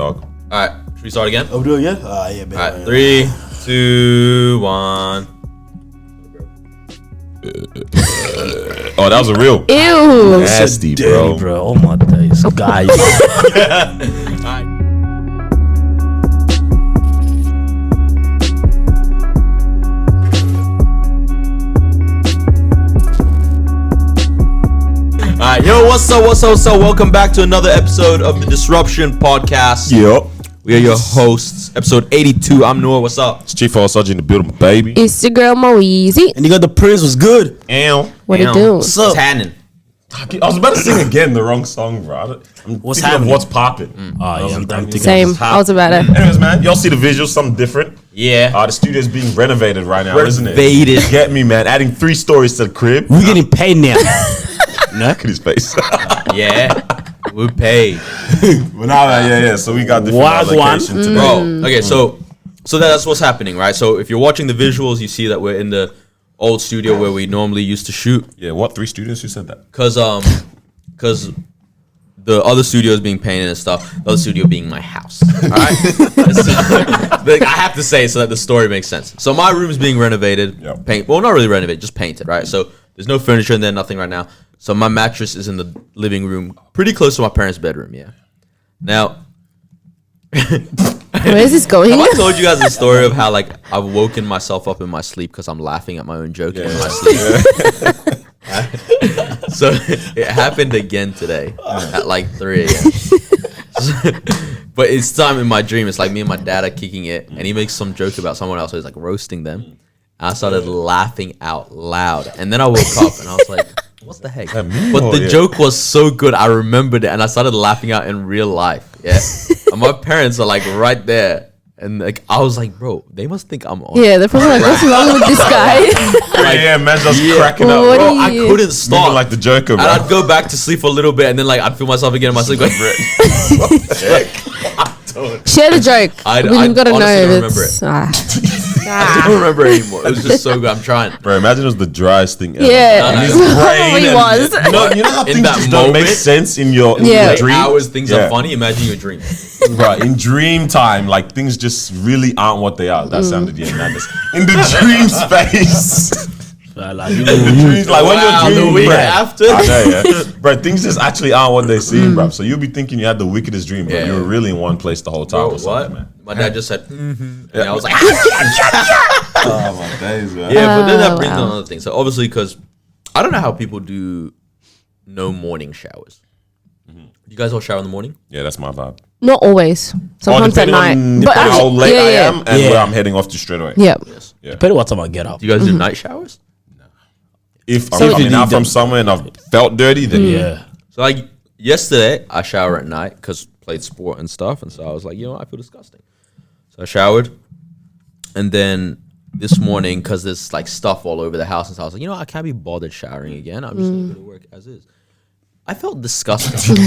Dog. Alright, should we start again? Oh, we do it again? Yeah, baby. Alright, 3, 2, 1. Oh, that was a real Ew. nasty, Dirty, bro. Oh my days, guys. Alright, yo, what's up? Welcome back to another episode of the Disruption Podcast. Yup. We are your hosts, episode 82. I'm Noah, what's up? It's Chief Sergeant in the building, baby. It's your girl Moeezy. And you got the Prince was good. Ow. What it Damn. do? What's up? Tannin. I was about to sing again the wrong song, bro. I'm What's thinking of happening? what's popping. Oh, yeah, I'm thinking. Same. I was about to. Anyways, man, y'all see the visuals, something different. Yeah. The studio's being renovated right now, isn't it? Renovated. Get me, man. Adding 3 stories to the crib. We getting paid now. Look at his face. Yeah. We pay. But now, yeah. So we got different Wagwan. allocation today. Bro, okay, so that's what's happening, right? So if you're watching the visuals, you see that we're in the old studio where we normally used to shoot. Yeah, what? 3 studios? Who said that? Cause the other studio is being painted and stuff. The other studio being my house. All right, I have to say it so that the story makes sense. So my room is being renovated. Yep. Well, not really renovated, just painted. Right. So there's no furniture in there, nothing right now. So my mattress is in the living room, pretty close to my parents' bedroom. Yeah. Now, Where is this going? have I told you guys the story of how like I've woken myself up in my sleep because I'm laughing at my own joke in my sleep? So it happened again today at like 3 a.m. But it's time in my dream. It's like me and my dad are kicking it, and he makes some joke about someone else. So he's like roasting them. And I started laughing out loud, and then I woke up and I was like, "What the heck?" But the joke was so good, I remembered it, and I started laughing out in real life. Yeah, and my parents are like right there. And like I was like, bro, they must think I'm on. Yeah, they're probably like, what's wrong with this guy? Man, just cracking up. What Bro, are you- I couldn't moving stop. like the Joker, bro. And I'd go back to sleep for a little bit, and then like I'd feel myself again in my sleep. Like, Share the joke. We've got to know honestly if don't remember it's. I don't remember anymore. It was just so good. I'm trying. Bro, imagine it was the driest thing ever. Yeah, No, His no. brain He and- was. No, you know how In things that just don't make moment, sense in your Yeah. dream? Hours things Yeah. are funny. Imagine your dream. Right, in dream time, like things just really aren't what they are. That sounded madness. In the dream space. Like, In the dreams, like when Wow, you're the dreaming, week bro. after. I know, yeah. Bro, things just actually aren't what they seem, bro. So you'll be thinking you had the wickedest dream, but Yeah. you were really in one place the whole time. Bro, or something, what? man. My dad just said, and I was like, Oh my days, man. yeah. But then that Oh, brings wow. on another thing. So obviously, because I don't know how people do no morning showers. You guys all shower in the morning? Yeah, that's my vibe. Not always. Sometimes at depending night. on But how actually, late I yeah. am and Yeah. where I'm heading off to straight away. Yeah. Yes. depending what time I get up. Do you guys do night showers? If I'm So if coming you out need from them- somewhere and I've felt dirty, then Yeah. So like yesterday, I shower at night because played sport and stuff, and so I was like, you know what, I feel disgusting. So I showered, and then this morning, because there's like stuff all over the house, and so I was like, you know what, I can't be bothered showering again. I'm just gonna go to work as is. I felt disgusting.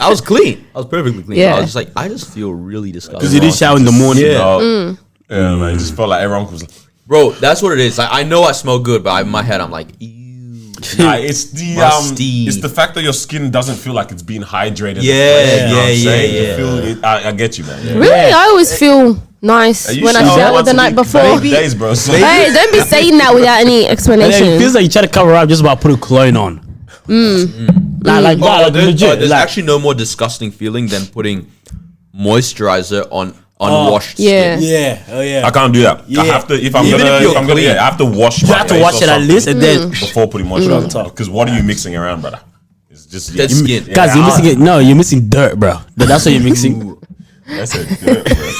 I was clean. I was perfectly clean. Yeah. I was just like, I just feel really disgusting. Because you did shower in the morning. Yeah. Yeah, man. It just felt like everyone was like, Bro, that's what it is. Like, I know I smell good, but in my head, I'm like, ew. nah, it's the Musty. it's the fact that your skin doesn't feel like it's being hydrated. Yeah, You know what I'm yeah, saying? yeah, You feel it, I get you, man. Really? I always feel nice You when I shower shower once the a night week, before. baby. Days, bro. So Hey, don't be saying that without any And then it explanation. feels like you try to cover up just by putting cologne on. Like, Oh, like legit. there's like, actually no more disgusting feeling than putting moisturizer on unwashed yeah. skin. yeah. Oh, yeah. I can't do that. I Yeah. have to if I'm Even gonna if you're I'm gonna clean. I have to wash. You have to wash it at least and then. before putting moisturizer on top. Because what are you mixing around, brother? It's just Dead skin. Guys, you're missing it. No, you're missing dirt, bro. That's what you're mixing. That's a good, bro.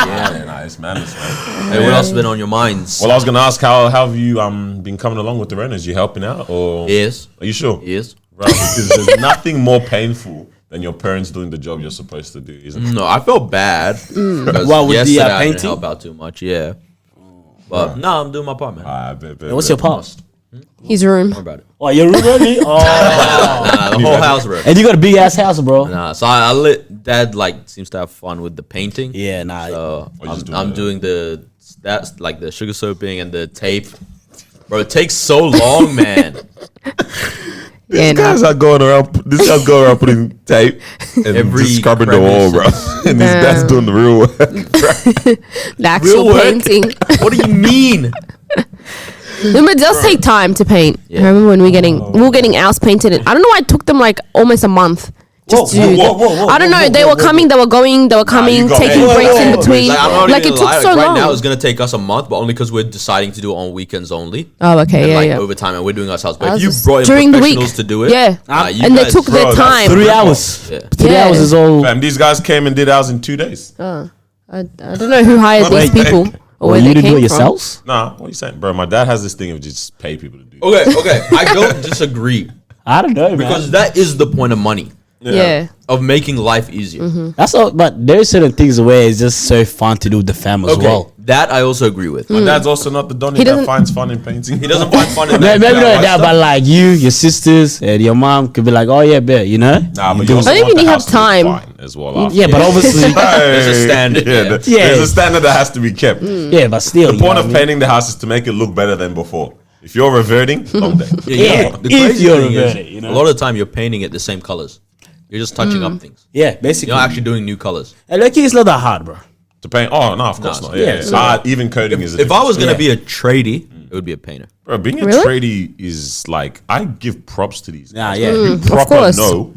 Yeah, nah, it's madness, man. Hey, what else has been on your minds? Well, I was gonna ask how have you been coming along with the Renas? You helping out or Yes. are you sure? Yes. Right, because there's nothing more painful than your parents doing the job you're supposed to do, isn't it? No, I felt bad. Because What, with the, yesterday I didn't painting? help out too much, yeah. But no, I'm doing my part, man. I bet. What's your part? His room. Don't worry about it. Oh, your room ready? Oh. Nah, the whole house, bro. And you got a big ass house, bro. Nah, so I let Dad like seems to have fun with the painting. Yeah, nah. So Or just I'm doing doing that's like the sugar soaping and the tape. Bro, it takes so long, man. Yeah, These guys are going around. This guy's going around putting tape and Every just scrubbing the wall, bro. And his dad's doing the real work. the actual Real work? painting. What do you mean? Remember, it does take time to paint. Yeah. I remember when we were getting ours painted. I don't know why it took them like almost a month. Just to do that. I don't know. They were coming. They were going. They were coming. you got Taking it. breaks in Whoa. between. Like, I'm not Like even it gonna took lie, so like, long. Right now, it's gonna take us a month, but only because we're deciding to do it on weekends only. Oh, okay. And Yeah, like yeah. overtime, and we're doing ourselves. But I if was you just brought in during the week. professionals to do it, Yeah. you And they guys- took their Bro, that's time. 3 hours. Yeah. 3 Yeah. hours is all. Fam, these guys came and did ours in 2 days. I don't know who hired these Wait, people or Well, where you they to came do it from. yourselves? Nah, what are you saying, bro? My dad has this thing of just pay people to do. Okay. I don't disagree I don't know, because man. that is the point of money, Yeah. of making life easier. That's all. But there's certain things where it's just so fun to do with the fam as Okay, well. that I also agree with. My dad's also not the Donny He that doesn't- finds fun in painting. He doesn't find fun in Maybe that. not that, but like you, your sisters, and your mom could be like, "Oh yeah, bet," you know. Nah, but do- you also I think want when the you house have to look time. fine as well. After. yeah, but obviously, There's a standard, yeah. There's a standard that has to be kept. yeah, but still, The point of painting the house is to make it look better than before. If you're reverting, long day. Yeah, The if crazy you're thing is, reverted, you know? a lot of the time you're painting it the same colors. You're just touching up things. yeah, basically, You're not actually doing new colors. and lucky it's not that hard, bro. To paint? Oh no, of course No, not. it's- Yeah, yeah, yeah. it's Even coding is. A If I was gonna Yeah. be a tradie, it would be a painter. bro, being a Really? tradie is like I give props to these. Nah, guys. yeah. You proper course. know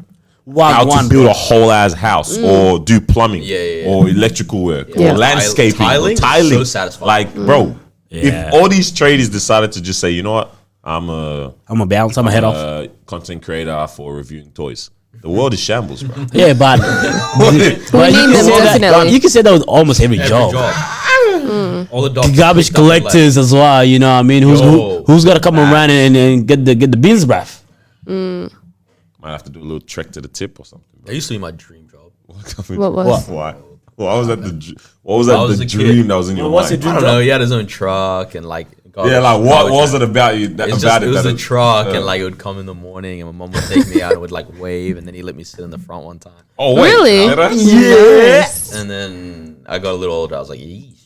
One, how to one, build bro. a whole ass house or do plumbing Yeah. or electrical work Yeah. or landscaping Tiling or is tiling. so satisfying. Like, bro, Yeah. if all these tradies decided to just say, you know what, I'm a I'm gonna bounce. I'm gonna head off. content creator for reviewing toys. The world is shambles, bro. Yeah, but We you need can them, say that. definitely. You can say that with almost every Every job. job. All the dogs Garbage picked up and collectors as well. You know what I mean? Yo. Who's got to come around and get the bins, bruv? Might have to do a little trek to the tip or something. left. That used to be my dream job. What was? Why? What was that? What was I that? was The a kid. dream that was in your what's mind? your I don't know. He had his own truck and like. Yeah, like what was it about you? That, It's about just, it was that a truck, uh, and like it would come in the morning, and my mom would take me out and would like wave, and then he let me sit in the front one time, Oh wait, Really? did I? Yes. and then I got a little older. I was like, yeesh.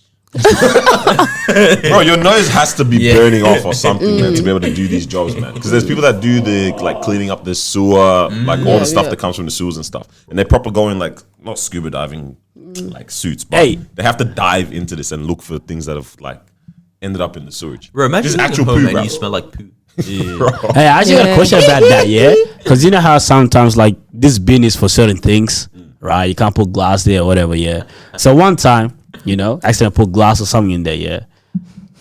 Bro, your nose has to be Yeah. burning off or something, man, to be able to do these jobs, man. Because there's people that do the like cleaning up the sewer, like all the stuff that comes from the sewers and stuff, and they proper go in like not scuba diving like suits, but Hey. they have to dive into this and look for things that have like ended up in the sewage. Bro, imagine Just being actual home poo, and bro. you smell like poo. Hey, I actually got a Yeah. question about that, yeah? Because you know how sometimes like this bin is for certain things, right? You can't put glass there or whatever, yeah. So one time, you know, accidentally put glass or something in there, yeah.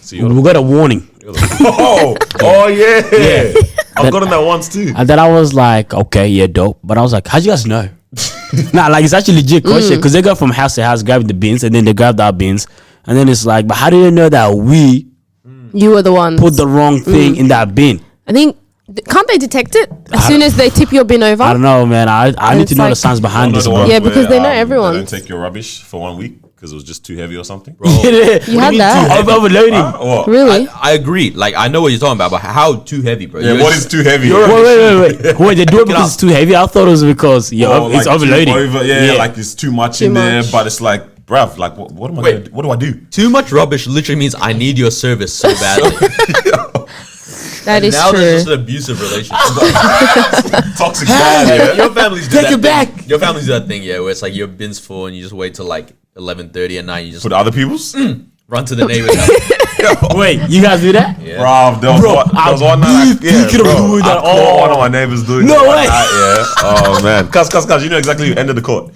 So you're We got a warning. oh yeah, I've gotten that once too. And then I was like, okay, yeah, dope. But I was like, how'd you guys know? Nah, like it's actually legit question because they go from house to house grabbing the bins and then they grabbed our bins. And then it's like, but how do you know that we You were the one. put the wrong thing in that bin? I think can't they detect it as soon as they tip your bin over? I don't know, man. I need it's to know the like- science behind One of this, the bro. ones Yeah, because they know They everyone. don't take your rubbish for 1 week because it was just too heavy or something. Bro, You had that? Overloading. What? Really? I agree. Like I know what you're talking about, but how too heavy, bro? Yeah, You're what just- is too heavy? Wait, they do it Pick it because up. it's too heavy? I thought it was because Or, it's like, too overloading. yeah, like it's too much in there, much. but it's like, bruv, like what am I? Wait. Gonna do? What do I do? Too much rubbish literally means I need your service so badly. That is Now true. there's just an abusive relationship. Toxic dad. Your families do Take that it thing. back. Your families do that thing, yeah, where it's like your bin's full and you just wait till like 11:30 at night. You just For the other people's, run to the neighbor's house. Wait, you guys do that? Yeah. bruv. There was one night. thinking of doing that. I caught one of my neighbors doing No that one way. night, yeah. Oh man, cuz, you know exactly who ended the court.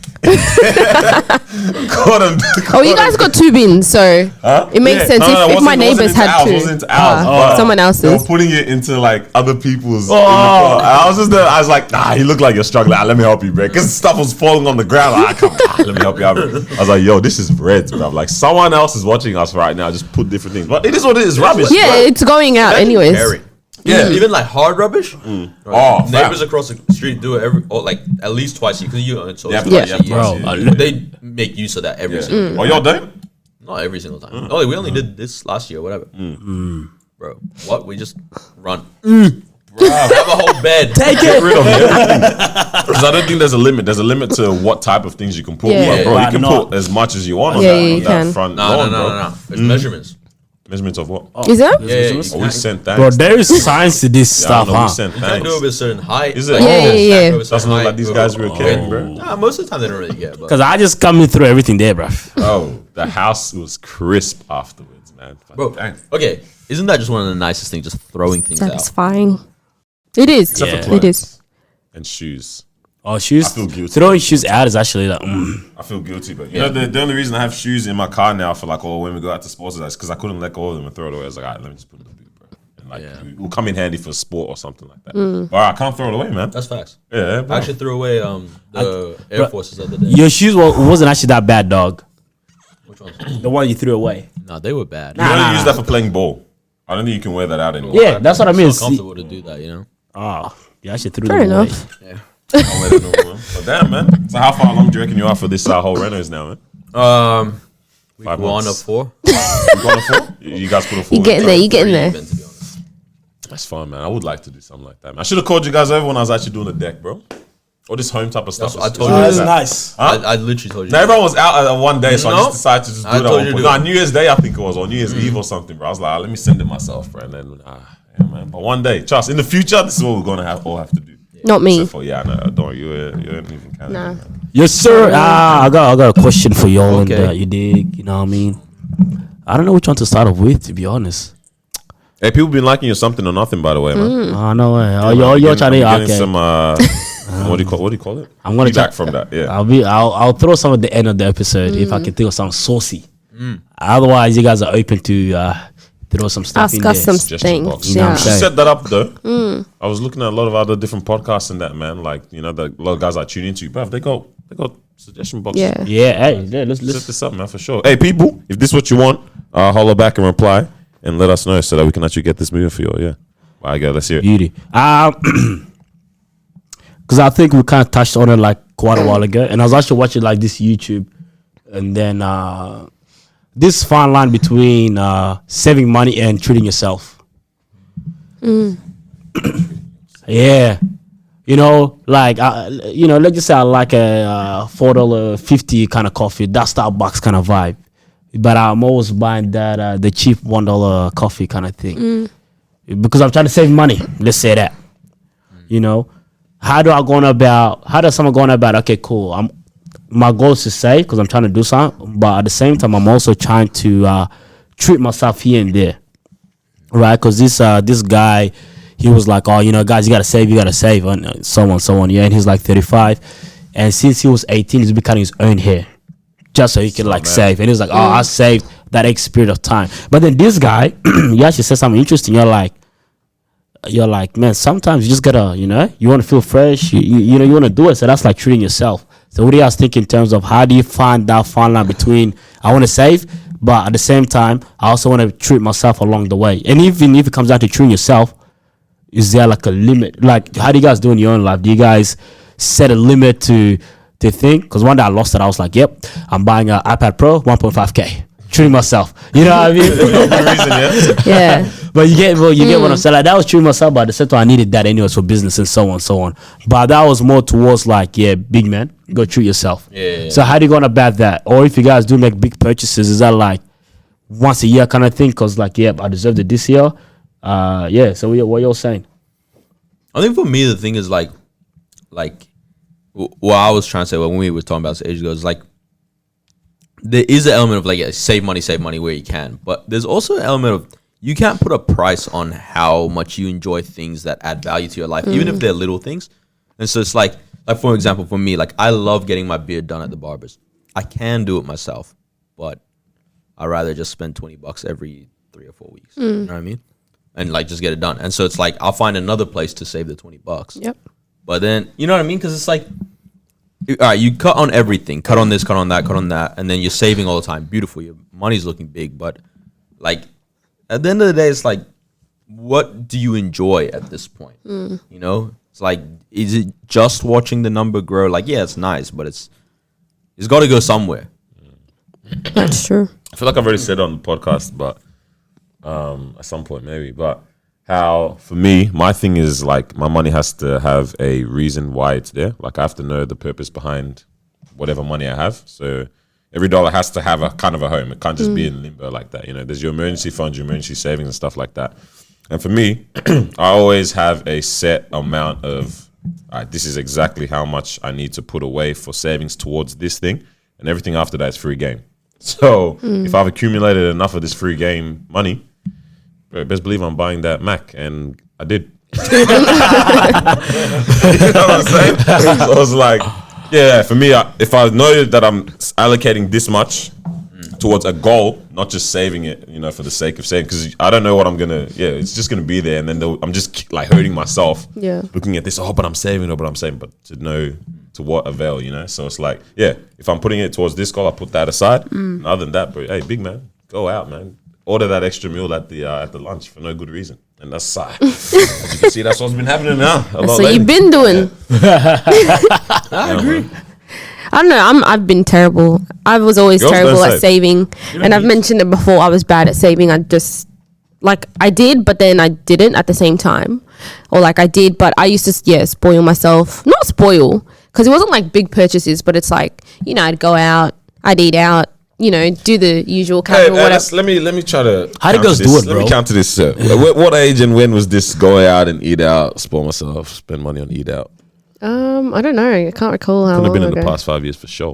Caught him. Oh, you guys got two bins, so Huh? it makes Yeah. sense. No, If my neighbors had ours, two, wasn't into ours, Ah, but someone they were else's. putting it into like other people's. Oh. In the car. And I was just there. I was like, nah, you look like you're struggling. Ah, let me help you, bro. Because stuff was falling on the ground. Like, come on, let me help you out. Bro. I was like, yo, this is bread, bro. Like someone else is watching us right now. Just put different things, but it is what it is. Rubbish. Yeah, bro. it's going out anyways. Carry. Yeah. Even like hard rubbish. Oh, Neighbors fam. across the street do it every, or like at least twice a year because you own so Yeah, twice yeah, a year. bro. yeah. They make use of that every single year. Oh, y'all don't? Not every single time. Oh, we only did this last year, whatever. Bro, what? We just run. Bro, have a whole bed. Take Get it. rid of everything. Because I don't think there's a limit. There's a limit to what type of things you can put. Yeah. But, bro, Why you can not? put as much as you want on Yeah, that, you on that can. front No, lawn, no, bro. no, no, no. There's measurements. Measurements of what? Is there? Yeah, Oh, we sent Bro, thanks. there is science to this Yeah, I stuff, know, we huh? sent You can't do it thanks. with a certain height. Is it? Like, Yeah, you can't yeah, do it yeah. with a certain Doesn't look like height, these but- guys were caring, bro. Nah, most of the time they don't really get. But Because I just coming through everything there, bro. Oh, the house was crisp afterwards, man. bro, Thanks. okay, isn't that just one of the nicest things? Just throwing things out. Satisfying. It is. Except for Yeah. clothes It is. and shoes. Oh, shoes. I feel guilty. Throwing shoes out is actually like, I feel guilty, but you know the only reason I have shoes in my car now for like when we go out to sports is because I couldn't let go of them and throw it away. I was like, all right, let me just put it in the boot, bro. And like it will come in handy for sport or something like that. But I can't throw it away, man. That's facts. Yeah, bro. I actually threw away the Air Forces the other day. your shoes wasn't actually that bad, dog. Which ones? The one you threw away. Nah, they were bad. you only use that for playing ball. I don't think you can wear that out anymore. Yeah, that's what I mean. It's not comfortable to do that, you know. Oh, you actually threw Fair them away. enough. Yeah. I'll wear that no more. But damn, man. So how far along do you reckon you are for this whole Renos now, man? Week 5 1 months. of 4. You got a 4? You guys put a 4. You getting there. You getting there. Even, to be honest. That's fine, man. I would like to do something like that, man. I should have called you guys over when I was actually doing the deck, bro. All this home type of stuff. That's what I is- told is you. like That's that. nice. Huh? I literally told you. Now everyone was out at one day, so I No. just decided to just do I that told one. you to point. do No, it. New Year's Day I think it was, or New Year's Eve or something, bro. I was like, let me send it myself, bro. And then, yeah, man. But one day, trust, in the future, this is what we're gonna all have to do. Not me. Except for, yeah, no, don't worry, you ain't even counting. Nah. Man. Yes, sir. I got a question for y'all, Okay. and you dig. You know what I mean? I don't know which one to start off with, to be honest. Hey, people been liking you something or nothing, by the way, man. Oh no way. Oh, I'm you're getting- trying to. I'm getting Okay. some, what do you call it? I'm gonna Feedback try- from that, yeah. I'll throw some at the end of the episode if I can think of something saucy. Otherwise, you guys are open to throw some stuff Ask in us there. some Suggestion box. things. You know what Yeah. I'm She saying? set that up though. I was looking at a lot of other different podcasts and that, man. Like, you know, a lot of guys I tune into, bruv, they got suggestion boxes. Yeah. Yeah, hey, yeah, let's Set this up, man, for sure. Hey, people, if this is what you want, holler back and reply and let us know so that we can actually get this moving for you. Yeah. All right, guys, let's hear it. beauty. Because I think we kind of touched on it like quite a while ago, and I was actually watching like this YouTube, and then this fine line between saving money and treating yourself. Yeah, you know, like let's just say I like a $4.50 kind of coffee, that Starbucks kind of vibe, but I'm always buying that the cheap $1 coffee kind of thing because I'm trying to save money. Let's say that. You know, how does someone go on about? Okay, cool. My goal is to save because I'm trying to do something, but at the same time, I'm also trying to treat myself here and there, right? Because this guy, he was like, oh, you know, guys, you gotta save, and so on, yeah. And he's like 35, and since he was 18, he's been cutting his own hair just so he can like save. And he was like, oh, I saved that X period of time. But then this guy, he actually said something interesting. You're like, man, sometimes you just gotta, you know, you want to feel fresh, you know, you want to do it. So that's like treating yourself. So what do you guys think in terms of how do you find that fine line between I want to save, but at the same time, I also want to treat myself along the way. And even if it comes down to treating yourself, is there like a limit? Like, how do you guys do in your own life? Do you guys set a limit to think? Because one day I lost it. I was like, yep, I'm buying an iPad Pro, 1.5K. Treating myself. You know what I mean? No reason, yeah. Yeah. But you get what I'm saying. Like, that was treating myself, but at the same time, I needed that anyways for business and so on. But that was more towards like, yeah, big man, go treat yourself. Yeah. So how do you go about that? Or if you guys do make big purchases, is that like once a year kind of thing? Because like, yeah, I deserved it this year. Yeah. So what you're saying? I think for me the thing is like what I was trying to say when we were talking about this ages ago is like there is an element of like save money where you can, but there's also an element of you can't put a price on how much you enjoy things that add value to your life, even if they're little things. And so it's like for example, for me, like I love getting my beard done at the barbers. I can do it myself, but I'd rather just spend $20 every 3 or 4 weeks. You know what I mean? And like just get it done. And so it's like I'll find another place to save the $20. Yep. But then you know what I mean? Because it's like, all right, you cut on everything, cut on this, cut on that, and then you're saving all the time. Beautiful, your money's looking big, but like at the end of the day, it's like, what do you enjoy at this point? You know, it's like, is it just watching the number grow? Like, yeah, it's nice, but it's got to go somewhere. That's true. I feel like I've already said it on the podcast, but at some point maybe. But how for me, my thing is like my money has to have a reason why it's there. Like I have to know the purpose behind whatever money I have. So every dollar has to have a kind of a home. It can't just be in limbo like that. You know, there's your emergency fund, your emergency savings and stuff like that. And for me, I always have a set amount of, all right, this is exactly how much I need to put away for savings towards this thing, and everything after that is free game. So if I've accumulated enough of this free game money, bro, best believe I'm buying that Mac, and I did. You know what I'm saying? So I was like, yeah, for me, if I know that I'm allocating this much towards a goal, not just saving it, you know, for the sake of saving, because I don't know what I'm gonna. Yeah, it's just gonna be there, and then I'm just like hurting myself. Yeah. Looking at this, but I'm saving, but to know to what avail, you know. So it's like, yeah, if I'm putting it towards this goal, I put that aside. And other than that, but hey, big man, go out, man. Order that extra meal at the lunch for no good reason, and that's as you can see, that's what's been happening now. That's what you've been doing. I agree. I don't know. I've been terrible. I was always Girls terrible don't at save. saving, and I've mentioned it before. I was bad at saving. I just I did, but then I didn't at the same time, or I did, but I used to spoil myself. Not spoil, because it wasn't like big purchases, but it's like, you know, I'd go out, I'd eat out, you know, do the usual casual whatever. Let me try to. How do girls counter do this. it, Let bro? me counter this. What age and when was this? Go out and eat out, spoil myself, spend money on eat out. I don't know. I can't recall how Could have long been in ago. the past 5 years for sure.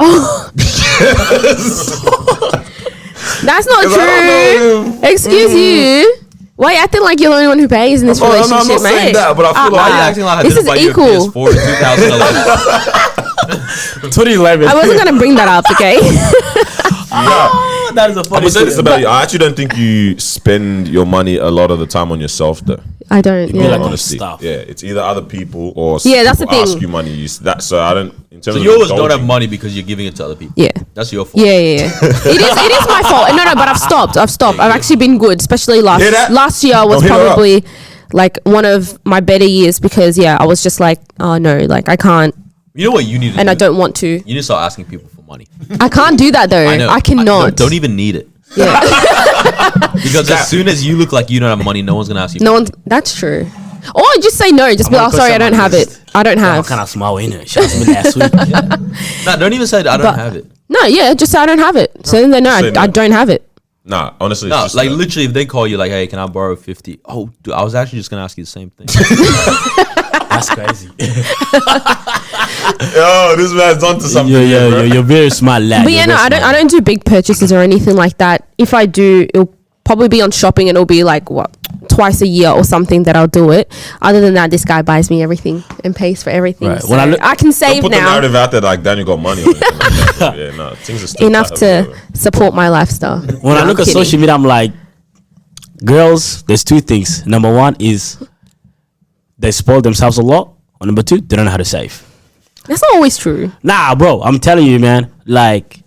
That's not 'Cause I don't true. Excuse you. Why are you acting like you're the only one who pays in this relationship, I'm not saying mate? that, but I feel Why are you like acting like I This didn't is buy you a equal. PS4 in 2011? 2011. I wasn't gonna bring that up, okay? That is a I'm funny gonna say this thing. about you. I actually don't think you spend your money a lot of the time on yourself, though. I don't. be Yeah. like- Honesty, stuff. yeah, it's either other people or Yeah, that's people the thing. ask you money. So I don't. In terms So of you always don't indulging- have money because you're giving it to other people. Yeah. That's your fault. Yeah. It is my fault. No, but I've stopped. I've actually been good, especially Hear that? last year was Don't hit her up. probably one of my better years, because I was just like, oh no, I can't, You know what you need to and do? I don't want to. You need to start asking people for money. I can't do that though. I know. I cannot. No, don't even need it. Yeah. Because as soon as you look like you don't have money, no one's gonna ask you. No one's. That's true. Or just say no. Just be like, oh, sorry, I don't have it. I don't How have. kind of small in it? She asked me last week. No, don't even say I don't But- have it. No, yeah, just say I don't have it. So then they know Say no. I don't have it. Nah, honestly, No, it's just like that. literally, if they call you like, "Hey, can I borrow 50?" Oh, dude, I was actually just gonna ask you the same thing. That's crazy. Yo, this man's onto something. You're very smart lad. But You're yeah, no, very I smart. don't do big purchases or anything like that. If I do, it'll probably be on shopping, and it'll be like twice a year or something that I'll do it. Other than that, this guy buys me everything and pays for everything. Right. So When I look- I can Don't save put the now narrative out there like Daniel got money. Or anything like that. Yeah, no, things are still enough tight to over there. support my lifestyle. When No, I look I'm at kidding. social media, I'm like, girls, there's two things. Number one is they spoil themselves a lot. Or number two, they don't know how to save. That's not always true. Nah, bro, I'm telling you, man. Like,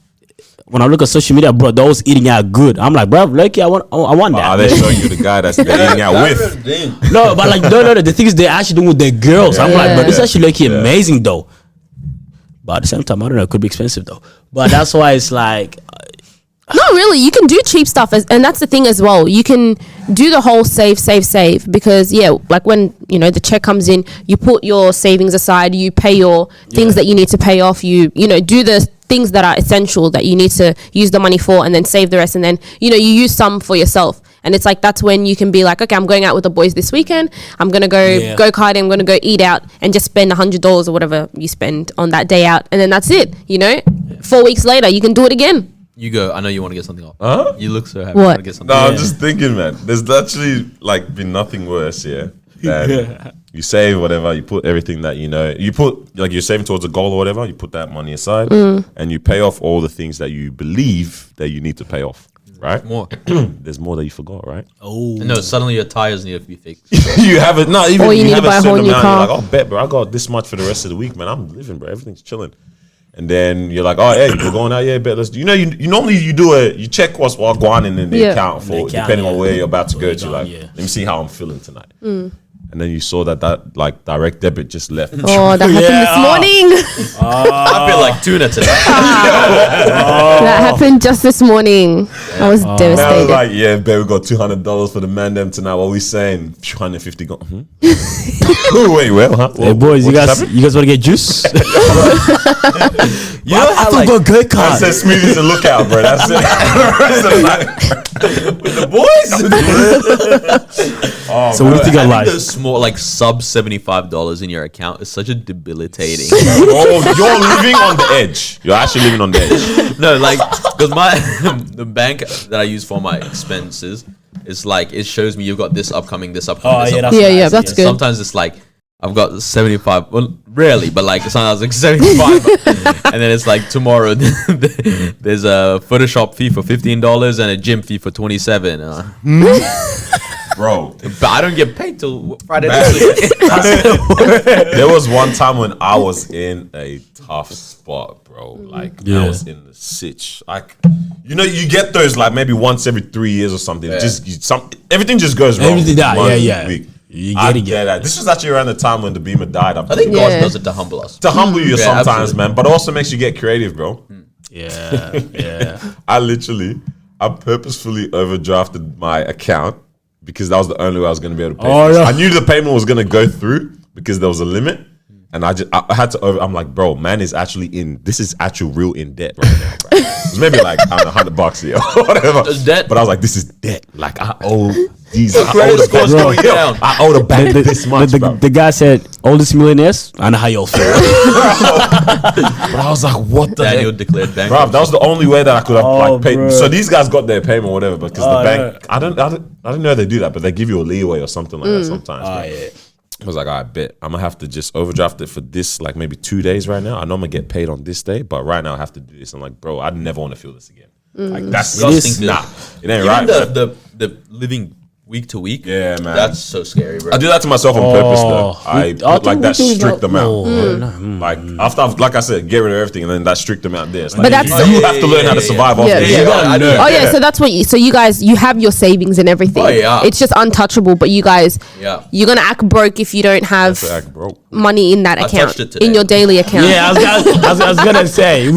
when I look at social media, bro, those eating out good. I'm like, bro, lucky, I want Are that. they showing you the guy that's they're eating out with? No, but like, no. The things they're actually doing with their girls. I'm like, bro, this is Yeah. actually lucky amazing though. But at the same time, I don't know, it could be expensive though. But that's why it's like, No, really, you can do cheap stuff, and that's the thing as well. You can do the whole save, because like when the check comes in, you put your savings aside, you pay your things that you need to pay off, you do the things that are essential that you need to use the money for, and then save the rest, and then you use some for yourself. And it's like, that's when you can be like, okay, I'm going out with the boys this weekend, I'm gonna go karting, I'm gonna go eat out, and just spend $100 or whatever you spend on that day out, and then that's it. 4 weeks later you can do it again. You go. I know you want to get something off. Huh? You look so happy. What? You want to get something. No, off. I'm just thinking, man. There's actually like been nothing worse, yeah. Than you save whatever, you put everything that you put like you're saving towards a goal or whatever. You put that money aside, and you pay off all the things that you believe that you need to pay off. Right? More. There's more that you forgot, right? oh, No, suddenly your tires need to be fixed. You have it. Not even. Or you need to have buy a certain whole new amount, car. You're like, oh, bet, bro, I got this much for the rest of the week, man. I'm living, bro. Everything's chilling. And then you're like, oh, hey, we're going out, yeah, bet. Let's. You normally you check what's going on in the Yeah. account for The account, depending on yeah. where you're about to go to. done, Like, yeah. let me see how I'm feeling tonight. And then you saw that like direct debit just left. Oh, that happened this morning. I feel like tuna today. That happened just this morning. I was And I was devastated. like, yeah, bet we got $200 for the man them tonight. What we saying? 250 gone. Wait, well, huh? hey boys, What you just guys happened? want to get juice? You know how like good I card. said Smithy's a lookout, bro. That's it. The rest of the night. with the boys. So what do you think of Having life? those small like sub $75 in your account is such a debilitating. Oh, you're living on the edge. You're actually living on the edge. No, like because the bank that I use for my expenses is like it shows me you've got this upcoming, this upcoming. Oh, this yeah, upcoming. that's Yeah, nice, that's good. Sometimes it's like I've got 75. Well, rarely, but like sometimes like 75, and then it's like tomorrow there's a Photoshop fee for $15 and a gym fee for 27. Bro, But I don't get paid till Friday. Man. next week. there was one time when I was in a tough spot, bro. Like I Yeah. was in the sitch. Like you know, you get those like maybe once every 3 years or something. Everything just goes wrong. Everything that- one yeah. week. You I get it. get that. This was actually around the time when the Beamer died. I think Yeah. God does it to humble us. to humble you Yeah, sometimes, absolutely. man, but also makes you get creative, bro. Yeah, yeah. I purposefully overdrafted my account because that was the only way I was going to be able to pay. Oh, for this. yeah. I knew the payment was going to go through because there was a limit, and I had to. I'm like, bro, man is actually in. This is actual real in debt right now, bro. It was maybe like I don't know, $100 here or whatever. It's debt. But I was like, this is debt. Like I owe these. credit score's bank- going Yo, down. I owe the bank this much, bro. The guy said, oldest millionaires, I know how y'all feel. But I was like, what the Daniel heck? declared Bro, bankruptcy. that was the only way that I could have Oh, like paid. bro. So these guys got their payment, or whatever, because Oh, the bank. I didn't know they do that, but they give you a leeway or something like that sometimes. bro. yeah. I was like, I bet I'm gonna have to just overdraft it for this, like maybe 2 days right now. I know I'm gonna get paid on this day, but right now I have to do this. I'm like, bro, I never want to feel this again. Like that's It is. just nah. It ain't Even right. man. the living week to week. Yeah, man. That's so scary, bro. I do that to myself on purpose, though. Oh, I we- put like we that do strict that. amount. Oh, Like after I've, like I said, get rid of everything, and then that strict amount there. It's like, But that's- you have to learn how to survive off Yeah. this. Yeah, You yeah, gotta I do. learn. Oh yeah, so that's what you guys you have your savings and everything. Oh, yeah. It's just untouchable, but you guys Yeah. you're gonna act broke if you don't have That's act broke. money in that I account touched it today. in your daily account. Yeah, I was gonna say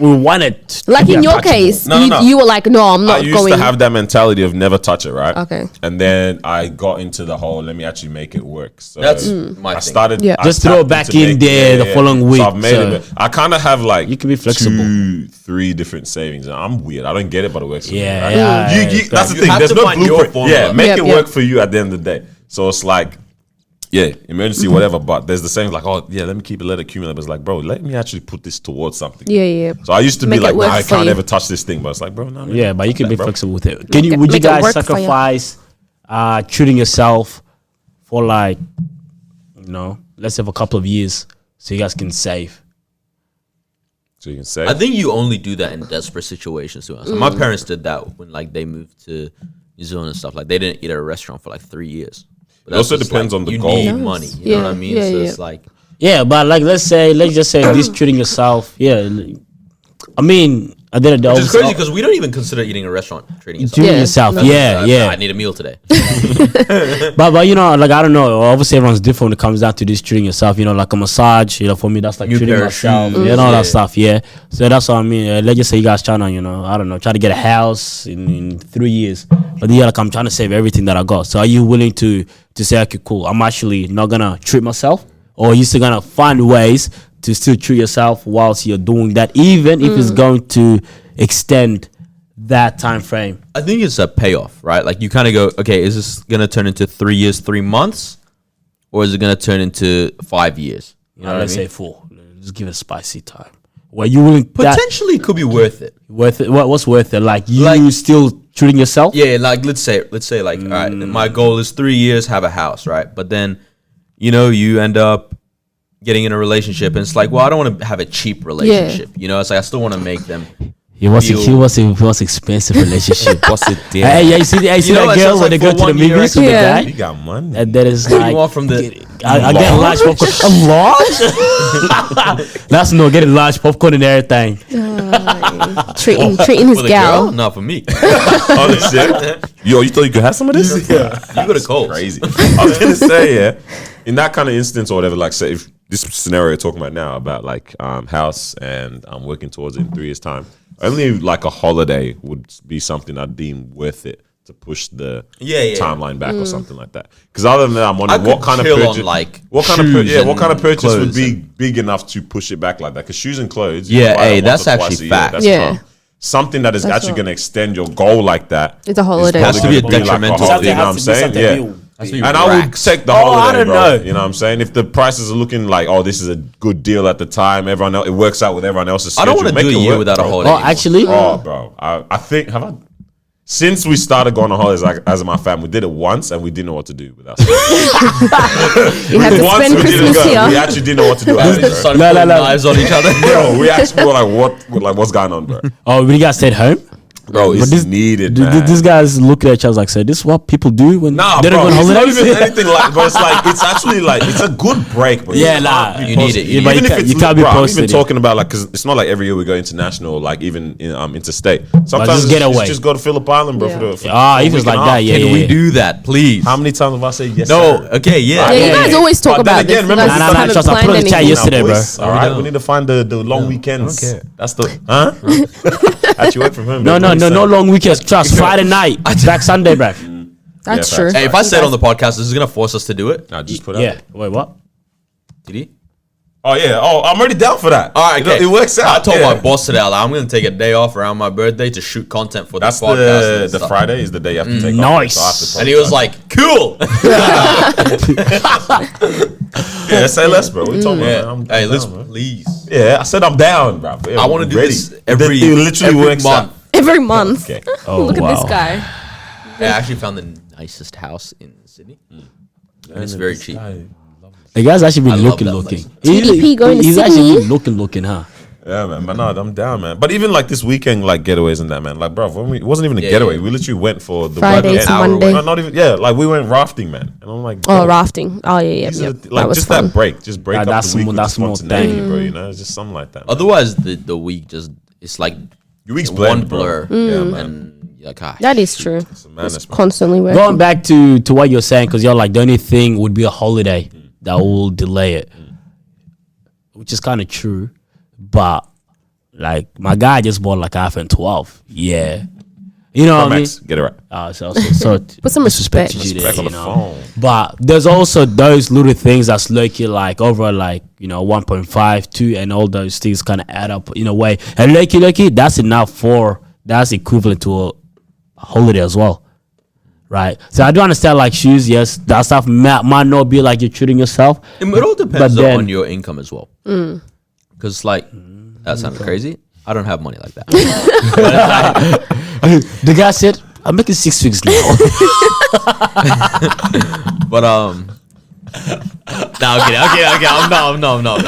we wanted to Like be in your untouchable. case, No. you were like, no, I'm I not used going. to have that mentality of never touch it, right? Okay. And then I got into the whole let me actually make it work. So That's my I thing. started. Yeah. I Just throw tapped it back into in there the following week, So I've made so- it. I kind of have like You can be flexible. 2-3 different savings. And I'm weird. I don't get it, but it works. For me, Yeah, right? yeah, You, yeah. that's the You thing. have There's to no find your blueprint. formula. Yeah, make Yep, it yep. work for you at the end of the day. So it's like. Yeah, emergency, whatever. But there's the saying like, oh yeah, let me keep it, let it accumulate. But it's like, bro, let me actually put this towards something. Yeah, yeah. So I used to Make be it like, work nah, I for can't you. ever touch this thing. But it's like, bro, no. Yeah, but you can be bro. flexible with it. Make it- Would you make it guys work for you. sacrifice treating yourself for like, let's say for a couple of years so you guys can save? So you can say. I think you only do that in desperate situations. To be honest. My parents did that when like they moved to New Zealand and stuff. Like they didn't eat at a restaurant for like 3 years. But It also that's just, depends on the you goal. need Nice. money. You know what I mean? Yeah, So yeah. it's like Yeah, but like let's just say this treating yourself. Yeah, I mean, I did it. which is crazy because we don't even consider eating at a restaurant treating yourself. treating Yeah. yourself. That's Yeah, just, yeah. I need a meal today. But like I don't know. Obviously, everyone's different when it comes down to this treating yourself. Like a massage. For me, that's like New treating pair of myself. shoes, And all yeah. that stuff. Yeah. So that's what I mean. Let's just say you guys trying to, I don't know, try to get a house in 3 years. But yeah, like I'm trying to save everything that I got. So are you willing to say, okay, cool, I'm actually not gonna treat myself, or are you still gonna find ways to still treat yourself whilst you're doing that, even if it's going to extend that time frame? I think it's a payoff, right? Like you kind of go, okay, is this gonna turn into 3 years, 3 months, or is it gonna turn into 5 years? You know what I Let's mean? say 4. Let's give it a spicy time. Were you willing? Potentially, it could be worth it. Worth it? What's worth it? Like you Like- still treating yourself? Yeah, like let's say like, all right, my goal is 3 years, have a house, right? But then, you end up getting in a relationship, and it's like, well, I don't want to have a cheap relationship. It's like I still want to make them. It was feel- it was expensive relationship. What's it? Hey, yeah, you see that You know, girl it's just when like they go for to the 1 year, movies with the Yeah. You guy, got money. and that is What do you like want from the? I get large popcorn. A large? That's no getting large popcorn and everything. treating his For the gal. girl? Not for me. Oh shit! Yo, you thought you could have some of this? Yeah, You go to Coles. crazy. I was gonna say, yeah, in that kind of instance or whatever, like say if this scenario you're talking about now about like house and I'm working towards it in 3 years time, only like a holiday would be something I'd deem worth it to push the Yeah. timeline back or something like that. Because other than that, I'm I wondering could what kind of chill purchase, on, like, what kind shoes of purchase would clothes be big enough to push it back like that? Because shoes and clothes, Yeah, you can buy hey, that once that's or twice actually a year. fact. That's Yeah. calm. Something that is That's actually right. going to extend your goal like that. It's a holiday. is Has to probably be a gonna detrimental holiday, thing. you know what I'm saying? Yeah. Has to be And I would racks. take the I holiday, don't bro. know. You know what I'm saying? If the prices are looking like, oh, this is a good deal at the time, everyone else, it works out with everyone else's I schedule. don't want to Make do a it year work, without a bro. holiday. Oh, anymore. actually, Oh, bro. I think since we started going on holidays as my family, we did it once and we didn't know what to do with us. You had to Once spend we didn't Christmas go. We here. actually didn't know what to do. They Either, just bro. started No, putting no. knives on each other. Bro, we actually were like, what's going on, bro? oh, we guys stayed home. Bro, it's But this- needed, Th- man. These guys look at each other like, "So this is what people do when Nah, they don't bro, go on it's not holidays." even anything like. But it's like it's actually like it's a good break, bro. Yeah, can't nah. be You need posted. it, you need it. Even But if it's you can't be bro, I'm posted, even yeah. talking about like because it's not like every year we go international, like even in, interstate. Sometimes just get away. Just go to Phillip Island, bro. Yeah. For the, for Ah, for a if it's week like and a that, half. yeah, Can yeah, we yeah. do that, please? How many times have I said yes? No, sir? okay, yeah. Right. Yeah, you guys always talk But then about again, this. remember You we guys Nah, nah, started trust, I haven't put it in the planned chat anything. yesterday, bro. Boys, all right, we need to find the long weekends. Okay. That's the Actually, work from home. No, bro. no long weekends. Trust, Friday night, back Sunday, bro. That's Yeah, true. facts. Hey, if I say it on the podcast, this is gonna force us to do it. Nah, just put it Yeah. out. Wait, what? Did he? Oh yeah. Oh, I'm already down for that. All right, okay. It works out. I told yeah. my boss today, like, I'm gonna take a day off around my birthday to shoot content for That's the podcast. the and stuff. Friday is the day you have to take Nice. off. So I have to And he was like, "Cool." yeah, say less, bro. We talking Yeah. about? I'm Hey, down, let's bro. please. Yeah, I said I'm down, bro. Yeah, I want to I'm do ready. this every It literally every works month. out. Every month. Okay. Oh, Look wow. at this guy. I actually found the nicest house in Sydney. And it's very cheap. The guy's actually I been love looking. that TDP going to He's Sydney? actually been looking, huh? Yeah, man. But no, I'm down, man. But even like this weekend, like getaways and that, man. Like, bro, when it wasn't even a Yeah, getaway. yeah. We literally went for the Friday weekend. to Monday. No, not even. Yeah, like we went rafting, man. And I'm like, Oh, bro, rafting. Oh, yeah. these are Yep. the- like That was just fun. that break, just break Yeah, up that's the week more- with that's more spontaneity, thing. bro. You know, it's just something like that. Man. Otherwise, the week just it's like Your week's one blend, bro. blur. Yeah, man. And you're like, That is true. It's a madness, It's man. constantly working. Going back to what you're saying, because you're like the only thing would be a holiday that will delay it, which is kind of true. But like my guy just bought like iPhone 12. Yeah, you know Pro what I mean. Max, get it right. So Put some respect. to you Back there, on you the know. phone. But there's also those little things that's low-key like over like, 1.5, 2 and all those things kind of add up in a way. And low-key, that's enough that's equivalent to a holiday as well. Right? So I do understand like shoes, yes, that stuff might not be like you're treating yourself. It all depends But then- on your income as well. Because like that sounds crazy. I don't have money like that. The guy said, I'm making 6 figures now. But no, okay. I'm no.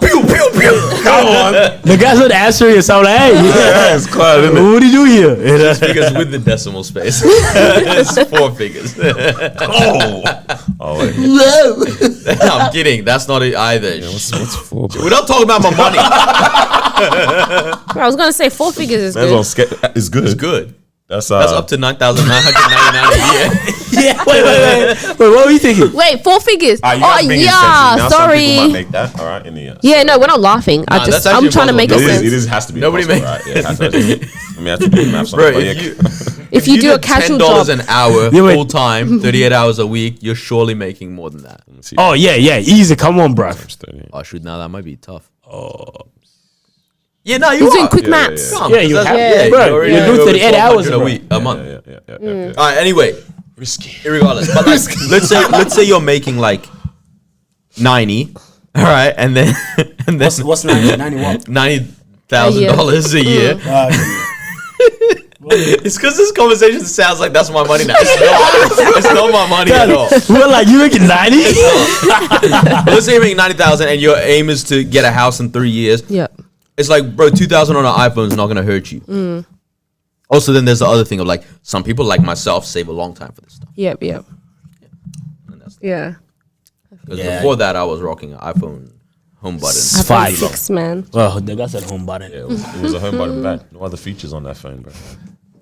Pew pew pew. Come on. The guy's not answering you, so I'm like, hey, Yeah, it's cloud, isn't it? what do you do here? Figures with the decimal space. It's 4 figures. Oh, wait. I'm kidding. That's not it either. What's for, bro? We're not talking about my money. I was going to say 4 figures is Man's good. on it's good. It's good. That's That's up to 9,999 a year. Yeah, wait, what were you thinking? Wait, 4 figures? You Oh, guys being yeah, insensitive. Now some people sorry. might make that. All right, in the Yeah, no, we're not laughing. Nah, that's I'm actually trying to make It a impossible. is. sense. It has to be. Nobody possible, make- right? Yeah, it has to be. Let me have to do the maths on Bro, it. But if yeah. If you do a did casual $10 job, an hour Yeah, wait. full time, 38 hours a week, you're surely making more than that. Oh, yeah, easy. Come on, bro. Oh shoot, now that might be tough. Yeah, no, you he's doing are. quick Yeah, maths. yeah, Come on, Yeah, you 'cause have- that's- bro, you're already you're doing over 38 hours, 1,200 a bro. week, a month. Yeah. All right. Anyway, Risky. irregardless, but like, let's say you're making like 90. All right, and then What's 90 what? $90,000 a year. It's because this conversation sounds like that's my money now. It's not my money at all. We're like, you making 90? But let's say you're making 90,000 and your aim is to get a house in 3 years. Yeah. It's like, bro, 2,000 on an iPhone is not gonna hurt you. Also, then there's the other thing of like some people like myself save a long time for this stuff. Yep. And that's Yeah. because Yeah. before that, I was rocking an iPhone home button. It's fire. 6, man. Well, the guy said home button. It was a home button bad. No other features on that phone, bro.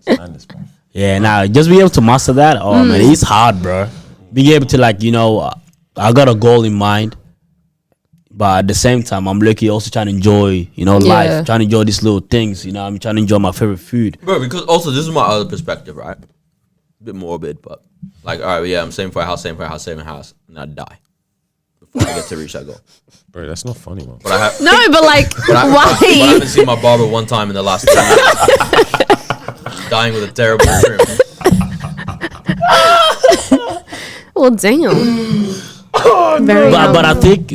It's madness, bro. Yeah, now just be able to master that. Oh man, it's hard, bro. Being able to like, I got a goal in mind. But at the same time, I'm lucky also trying to enjoy, Yeah. life, trying to enjoy these little things. I'm trying to enjoy my favorite food. Bro, because also this is my other perspective, right? A bit morbid, but like, all right, yeah, I'm saving for a house, saving for a house, saving a house, and I die before I get to reach that goal. Bro, that's not funny, man. But I have, No, but like, but I why? haven't seen my barber one time in the last 3 years. Dying with a terrible trim. Well, damn. Very. But I think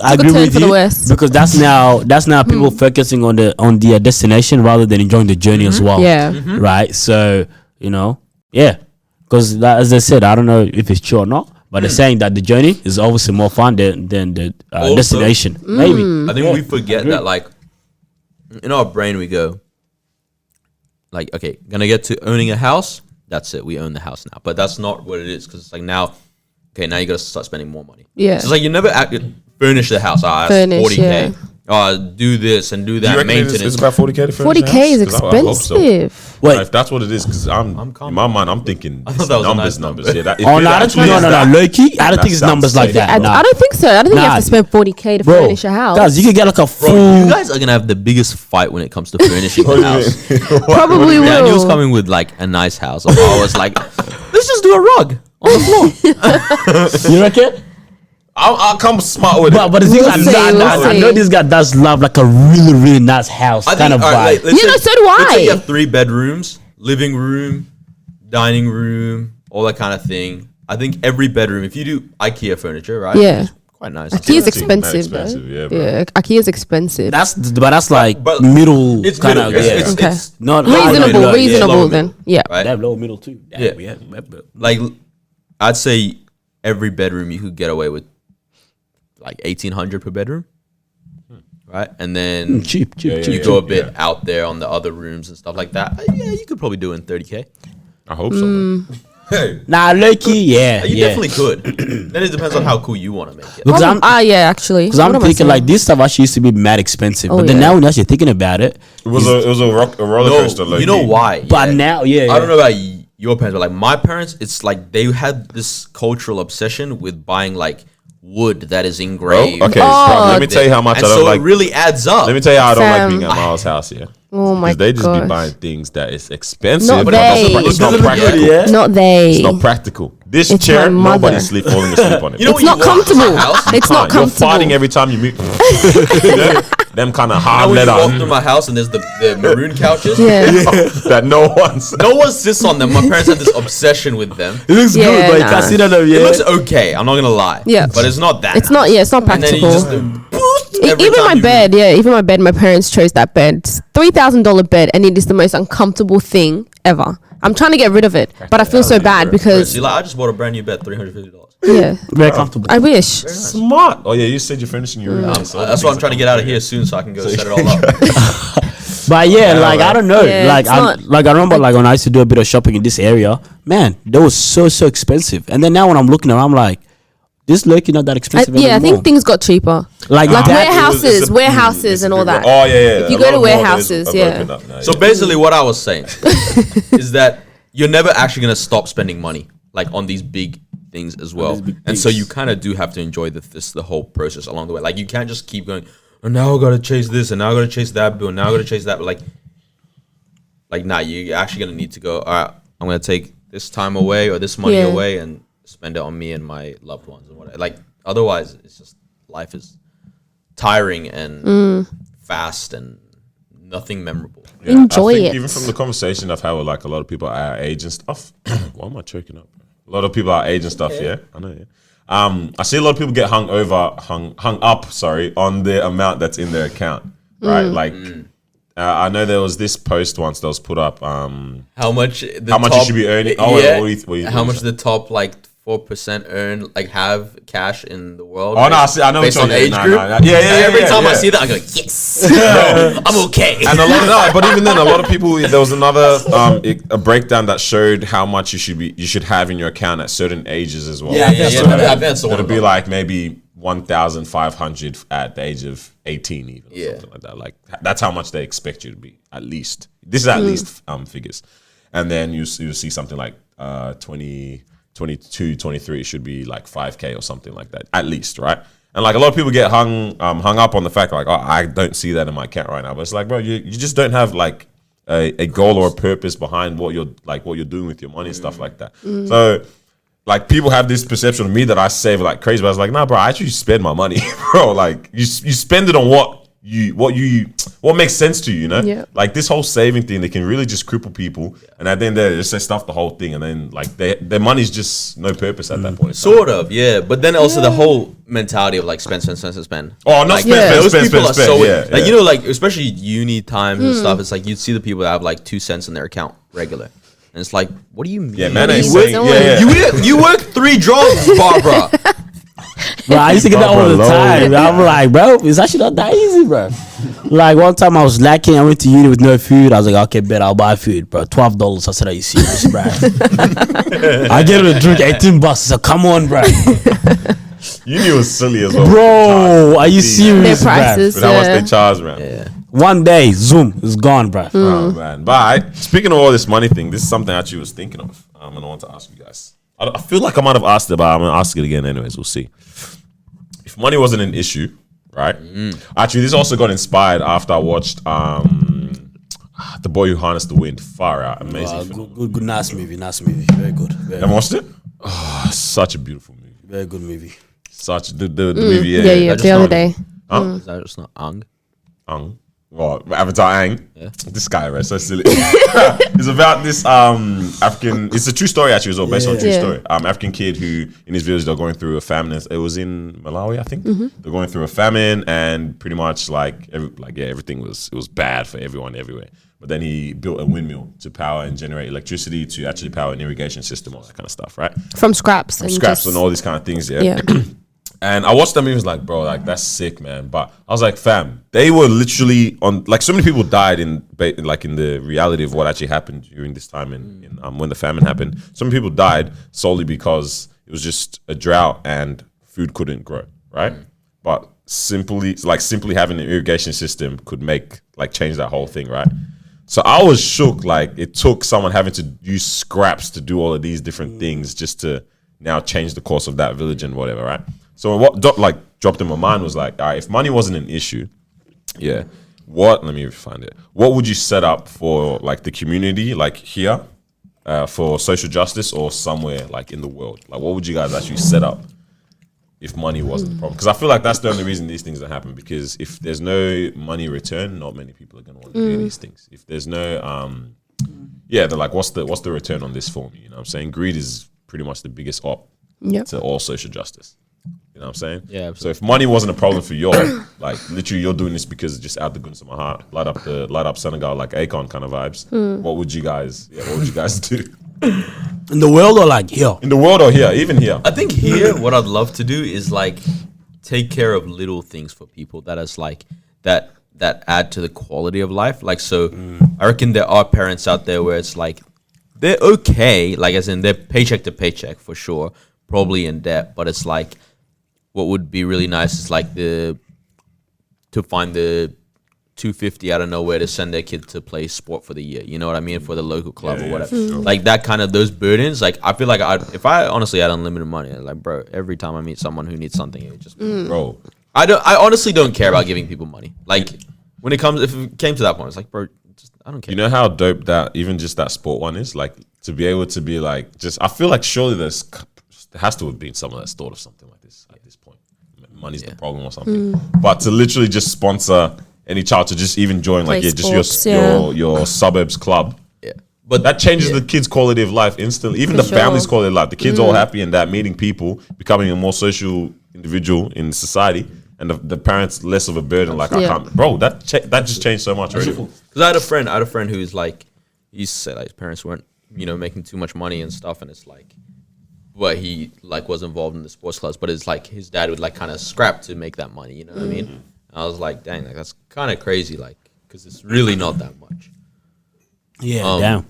I agree turn with for the you worse. because that's now people focusing on the destination rather than enjoying the journey as well. Yeah. Right. So yeah, because as I said, I don't know if it's true or not, but they're saying that the journey is obviously more fun than the Also- destination. Maybe. I think we forget that, like, in our brain we go, like, okay, gonna get to owning a house. That's it. We own the house now, but that's not what it is because it's like now, okay, now you gotta start spending more money. Yeah. So it's like you never furnish the house. Ah, that's Furnish, 40K. yeah. Do this and do Do you that reckon maintenance. it's about 40K to furnish a 40K is house? 'Cause I hope so. expensive. Wait. If that's what it is, because I'm calm. in my mind, I'm thinking I thought that was a nice numbers. number. Yeah, that, if Oh it no, actually is that- low key. I don't that think it's sounds numbers like sick. that. I Nah. don't think so. I don't think you Nah. have to spend 40K to furnish a house. Guys, you can get like a Bro, full. you guys are gonna have the biggest fight when it comes to furnishing the house. Probably will. Daniel's coming with like a nice house. I was like, let's just do a rug on the floor. You reckon? I'll come smart with it. But the thing We'll is, see, I we'll know see. this guy does love like a really, really nice house kind of alright, vibe. let's You know, so do Let's say I. you have 3 bedrooms, living room, dining room, all that kind of thing. I think every bedroom, if you do IKEA furniture, right? Yeah. It's quite nice. IKEA's That's expensive, expensive, though. yeah, bro. Yeah, IKEA's expensive. That's like But middle It's kind middle. of It's, yeah. Okay. Not Reasonable, low, reasonable lower then. middle. Yeah. right? They have low middle too. Yeah. we have, Like, I'd say every bedroom you could get away with like 1,800 per bedroom, right? And then cheap. you yeah, go a bit out there on the other rooms and stuff like that. Yeah, you could probably do it in 30K. I hope so. Man. Hey, Nah, low key, yeah. You yeah. definitely could. Then it depends on how cool you want to make it. Because Yeah, actually. because I'm What am I thinking saying? like this stuff actually used to be mad expensive, Oh, but then yeah. now when you're actually thinking about it, it was a roller coaster. No, Like, you know why? but now, yeah, I don't know about your parents, but like my parents, it's like they had this cultural obsession with buying like wood that is Bro, engraved. okay, Oh. bro, let me tell you how much And I don't so like. it really adds up. Let me tell you how I don't like Fam. being at Miles' house. Yeah. Oh my Because they just be gosh. buying things that is expensive, Not but they. it's not Doesn't look practical. good, yeah. Not they. It's not practical. This It's chair, my mother. nobody's falling asleep on it. You know It's when not you walk through comfortable. my house, It's not You're comfortable. farting every time you move. them kind of you know hard when you walk leather through my house and there's the maroon couches. Yeah. that no one's. No one sits on them. My parents have this obsession with them. it looks Yeah, good, but you nah. can't see that. Yeah, It looks okay. I'm not gonna lie. Yeah. but it's not that. It's not. Yeah, it's not And then you practical. just every Even time my you bed, move. yeah, even my bed, my parents chose that bed. It's $3,000 bed, and it is the most uncomfortable thing ever. I'm trying to get rid of it, but I feel so bad because See, like I just bought a brand new bed, $350. yeah, very comfortable. I wish. Smart. Oh yeah, you said you're finishing your room. So That's why I'm trying to get out of here soon so I can go set it all up. But yeah, like I don't know, Yeah, like it's not- I remember like when I used to do a bit of shopping in this area, man, that was so expensive. And then now when I'm looking around, I'm like, this lurky not that expensive Yeah, I anymore. think things got cheaper. like Like that. warehouses and all that. Oh yeah. If you A go lot to of malls warehouses, have yeah. opened up now, So basically, what I was saying is that you're never actually gonna stop spending money like on these big things as well, these big and so things. you kind of do have to enjoy the whole process along the way. Like you can't just keep going. Oh, now I gotta chase this, and now I gotta chase that bill. Now I gotta chase that. But like, nah, you're actually gonna need to go. All right, I'm gonna take this time away or this money Yeah. away and spend it on me and my loved ones and whatever. Like otherwise, it's just life is tiring and fast and nothing memorable. Yeah, Enjoy I think it. Even from the conversation I've had with like a lot of people our age and stuff. Why am I choking up? A lot of people our age and stuff. Yeah, I know. Yeah. I see a lot of people get hung up. Sorry, on the amount that's in their account. Right, like. I know there was this post once that was put up. How much? How much you should be earning? Oh, yeah. what do you How think? much the top like 4% earn like have cash in the world? Oh no, I know based which on one. age Nah, group. nah, nah. Yeah. Every time I yeah. see that, I go yes, I'm okay. And a lot of that, but even then, a lot of people. There was another a breakdown that showed how much you should have in your account at certain ages as well. Yeah, yeah, So yeah, that's the one it'll be about. like maybe 1,500 at the age of 18, even or Yeah. something like that. Like that's how much they expect you to be at least. This is at least figures, and then you see something like 20, 22, 23 should be like 5K or something like that at least, right? And like a lot of people get hung up on the fact like, oh, I don't see that in my account right now. But it's like, bro, you just don't have like a goal or a purpose behind what you're doing with your money and stuff like that. So like people have this perception of me that I save like crazy, but I was like, nah, bro, I actually spend my money, bro. Like you spend it on what makes sense to you, you know? Yeah. Like this whole saving thing, they can really just cripple people, and at the end, they just say stuff the whole thing, and then like their money's just no purpose at that point. Sort of, yeah. But then also the whole mentality of like spend. Oh, not like, spend, those people are so yeah, like you know, like especially uni times and stuff. It's like you'd see the people that have like 2 cents in their account regular, and it's like, what do you mean? Yeah, man, ain't ain't saying- saying, You work 3 jobs, Barbara. Bro, I used to get that all the Bro, time. I'm like, bro, it's actually not that easy, bro. Like one time I was lacking. I went to uni with no food. I was like, okay, bet I'll buy food, bro. $12. I said, are you serious, bro? I get him a drink, $18. I said, come on, bro. Uni was silly as well. Bro, are you Their serious, Their bro? prices. But how much Yeah. they charge, man. Yeah. One day, Zoom is gone, bro. Oh man! But speaking of all this money thing, this is something I actually was thinking of, and I want to ask you guys. I feel like I might have asked it, but I'm gonna ask it again anyways. We'll see. If money wasn't an issue, right? Actually, this also got inspired after I watched The Boy Who Harnessed the Wind. Far out, amazing. film. Good, nice movie, Very good. Haven't watched it? Oh, such a beautiful movie. Very good movie. Such the movie. Yeah, Yeah, just the other not- day. Is that just not Ang? Well, Avatar Aang. Yeah. This guy, right? So silly. It's about this African. It's a true story actually, as well, based on a true Yeah. story. African kid who in his village they're going through a famine. It was in Malawi, I think. They're going through a famine, and pretty much everything was bad for everyone everywhere. But then he built a windmill to power and generate electricity to actually power an irrigation system, all that kind of stuff, right? From scraps. From scraps and all these kind of things. Yeah. And I watched that movie, was like, bro, like that's sick, man. But I was like, fam, they were literally on, like, so many people died in the reality of what actually happened during this time in when the famine happened. So many people died solely because it was just a drought and food couldn't grow, right? But simply having an irrigation system could change that whole thing, right? So I was shook, like it took someone having to use scraps to do all of these different things just to now change the course of that village and whatever, right? So what dropped in my mind was like, all right, if money wasn't an issue, let me find it. What would you set up for like the community, like here, for social justice or somewhere like in the world? Like what would you guys actually set up if money wasn't the problem? Because I feel like that's the only reason these things don't happen, because if there's no money return, not many people are going to want to do these things. If there's no, they're like, what's the return on this for me? You know what I'm saying? Greed is pretty much the biggest op to all social justice. You know what I'm saying? Yeah, absolutely. So if money wasn't a problem for you, like literally you're doing this because just out the goodness of my heart, light up Senegal like Akon kind of vibes. What would you guys do? In the world or like here? In the world or here, even here? I think here, what I'd love to do is like take care of little things for people that is like that add to the quality of life. Like, so I reckon there are parents out there where it's like they're okay, like as in they're paycheck to paycheck for sure, probably in debt, but it's like what would be really nice is like to find the $250 out of nowhere to send their kid to play sport for the year. You know what I mean? For the local club or whatever. Sure. Like that kind of those burdens. Like I feel like if I honestly had unlimited money, like bro, every time I meet someone who needs something, it would just Bro, I honestly don't care about giving people money. Like when if it came to that point, it's like, bro, I don't care. you know how dope that even just that sport one is? Like to be able to be like, just I feel like surely there has to have been someone that's thought of something like this at this point. Money's the problem or something. But to literally just sponsor any child to just even join Play just sports, your suburbs club. Yeah. But that changes the kids' quality of life instantly. Even For the family's sure. quality of life. The kids all happy in that, meeting people, becoming a more social individual in society, and the parents less of a burden. Like I Yeah. can't, bro. That just changed so much already. Because I had a friend who's like, he used to say like his parents weren't, making too much money and stuff, and it's like, but he like was involved in the sports clubs, but it's like his dad would like kind of scrap to make that money. You know what I mean? I was like, dang, like that's kind of crazy, like because it's really not that much. Yeah, damn.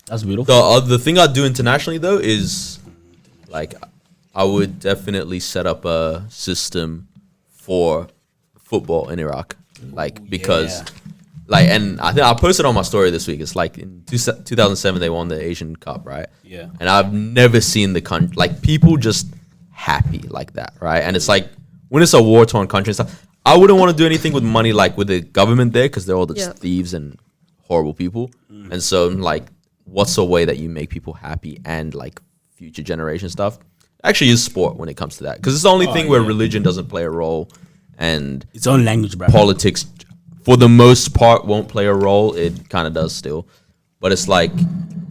That's beautiful. The thing I'd do internationally though is like I would definitely set up a system for football in Iraq, like because. Like, and I think I posted on my story this week. It's like in 2007 they won the Asian Cup, right? Yeah. And I've never seen the country like people just happy like that, right? And it's like when it's a war torn country and stuff, I wouldn't want to do anything with money like with the government there because they're all just thieves and horrible people. And so like, what's a way that you make people happy and like future generation stuff? Actually, use sport when it comes to that because it's the only thing where religion doesn't play a role and Its own language, bro. politics, for the most part, won't play a role. It kind of does still, but it's like,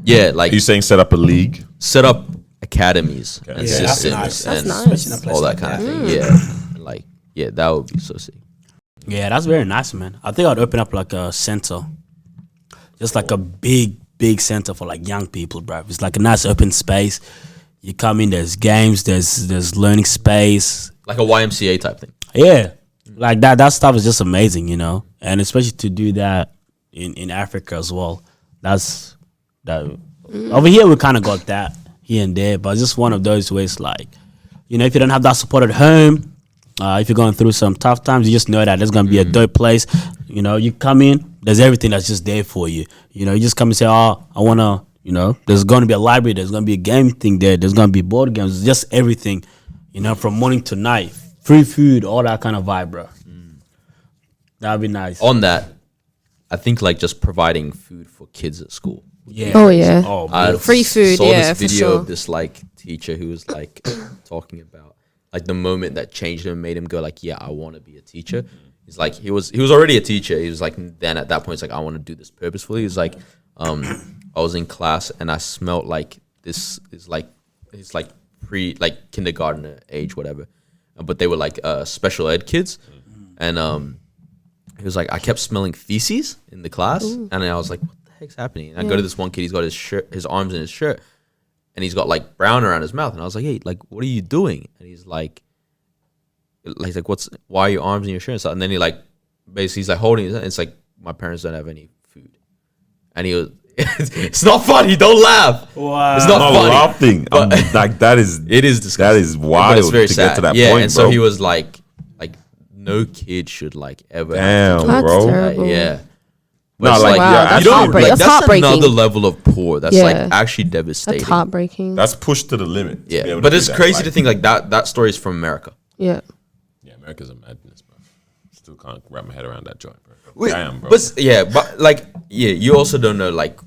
yeah, like Are you saying set up a league? set up academies and Yeah, that's systems nice. That's and nice. Especially in a place all that like kind of that. thing. Yeah, and like that would be so sick. Yeah, that's very nice, man. I think I'd open up like a center, just like a big center for like young people, bro. It's like a nice open space. You come in, there's games, there's learning space. Like a YMCA type thing. Yeah, like that stuff is just amazing, you know. And especially to do that in Africa as well. That's that. Over here we kind of got that here and there, but it's just one of those ways, like, you know, if you don't have that support at home. If you're going through some tough times, you just know that there's gonna be a dope place. You know, you come in, there's everything that's just there for you. You know, you just come and say, "Oh, I wanna," you know, there's gonna be a library, there's gonna be a game thing there, there's gonna be board games, just everything. You know, from morning to night, free food, all that kind of vibe, bro. That'd be nice. On that, I think like just providing food for kids at school. Yeah. Oh, yeah. Oh, I beautiful. Free food, saw yeah, this for video sure. of this like teacher who was like talking about like the moment that changed him and made him go like, yeah, I want to be a teacher. He's like, he was already a teacher. He was like, then at that point, it's like, I want to do this purposefully. He's like, I was in class and I smelled like this is like, it's like like kindergarten age, whatever. But they were like special ed kids. And he was like, I kept smelling feces in the class. And I was like, what the heck's happening? And I go to this one kid, he's got his shirt, his arms in his shirt. And he's got like brown around his mouth. And I was like, hey, like, what are you doing? And he's like, why are your arms in your shirt and stuff? And then he like, basically he's like holding it. It's like, my parents don't have any food. And he was, it's not funny. Don't laugh. Wow. It's not I'm funny. laughing. I'm like that is It is disgusting. that is wild But it's very to sad. get to that yeah, point, and so bro. he was like, no kid should like ever Damn, have to do That's bro. that. terrible. Yeah. No, it's like, Wow, yeah, that's you don't heartbreaking. like That's heartbreaking. another level of poor. That's like Yeah. actually devastating. That's heartbreaking. that's pushed to the limit. to be Yeah, able to but do it's that, crazy like- to think like that story is from America. Yeah. Yeah, America's a madness, bro. Still can't wrap my head around that joint, bro. Damn, bro. But you also don't know like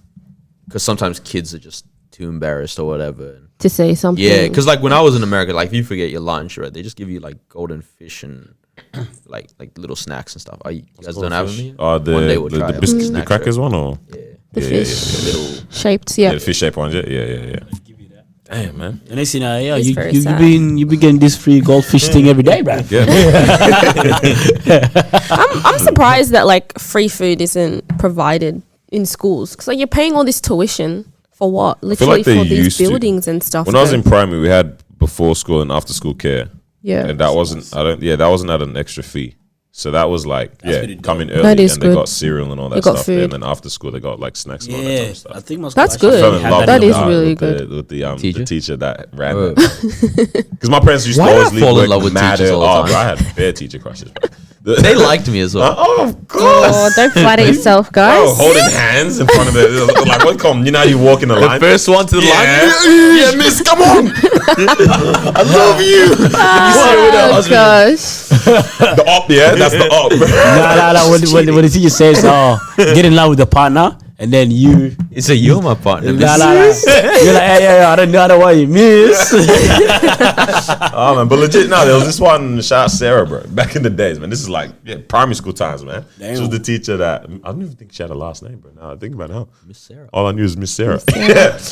because sometimes kids are just too embarrassed or whatever. To say something. Yeah, because like when I was in America, like if you forget your lunch, right, they just give you like golden fish and like little snacks and stuff. You guys don't have them here? Oh, One day we'll try the it. biscuits, the Snack crackers shop. one, or The yeah, fish Little shaped. Yeah. yeah, the fish shaped ones. Yeah. Damn, man. And they say, yeah, It's you very you sad. you be getting this free goldfish thing every day, bro. Yeah, I'm surprised that like free food isn't provided in schools because like you're paying all this tuition for what? Literally like they for these used to. buildings and stuff. when I was though. in primary, we had before school and after school care. Yeah. and that wasn't. That wasn't at an extra fee. So that was like, pretty dope. come in early That is and they good. got cereal and all that They got stuff. food. And then after school, they got like snacks and all that type Yeah, of I stuff. think most That's schools good. Fell in have love That with is the- really with good. the Teacher? teacher that ran Whoa. because my parents used Why to do I always leave fall in work love with mad teachers early. all Oh, the bro, I time? had bare teacher crushes. Bro. They liked me as well. Oh, of course. Oh, don't flatter yourself, guys. Oh, holding hands in front of the like, what come? You know how you walk in the line. First one to the line. Yeah, miss, come on. I love you. Oh gosh. The up, yeah, that's the up. No. When the teacher says, get in line with the partner, and then you, It's a you're my partner. you're like, miss. yeah, I don't know why you miss. Oh man, but legit, no, there was this one. Shout out Sarah, bro. Back in the days, man. This is like primary school times, man. Damn. She was the teacher that I don't even think she had a last name, bro. Now I think about it, now. Miss Sarah. All I knew is Miss Sarah.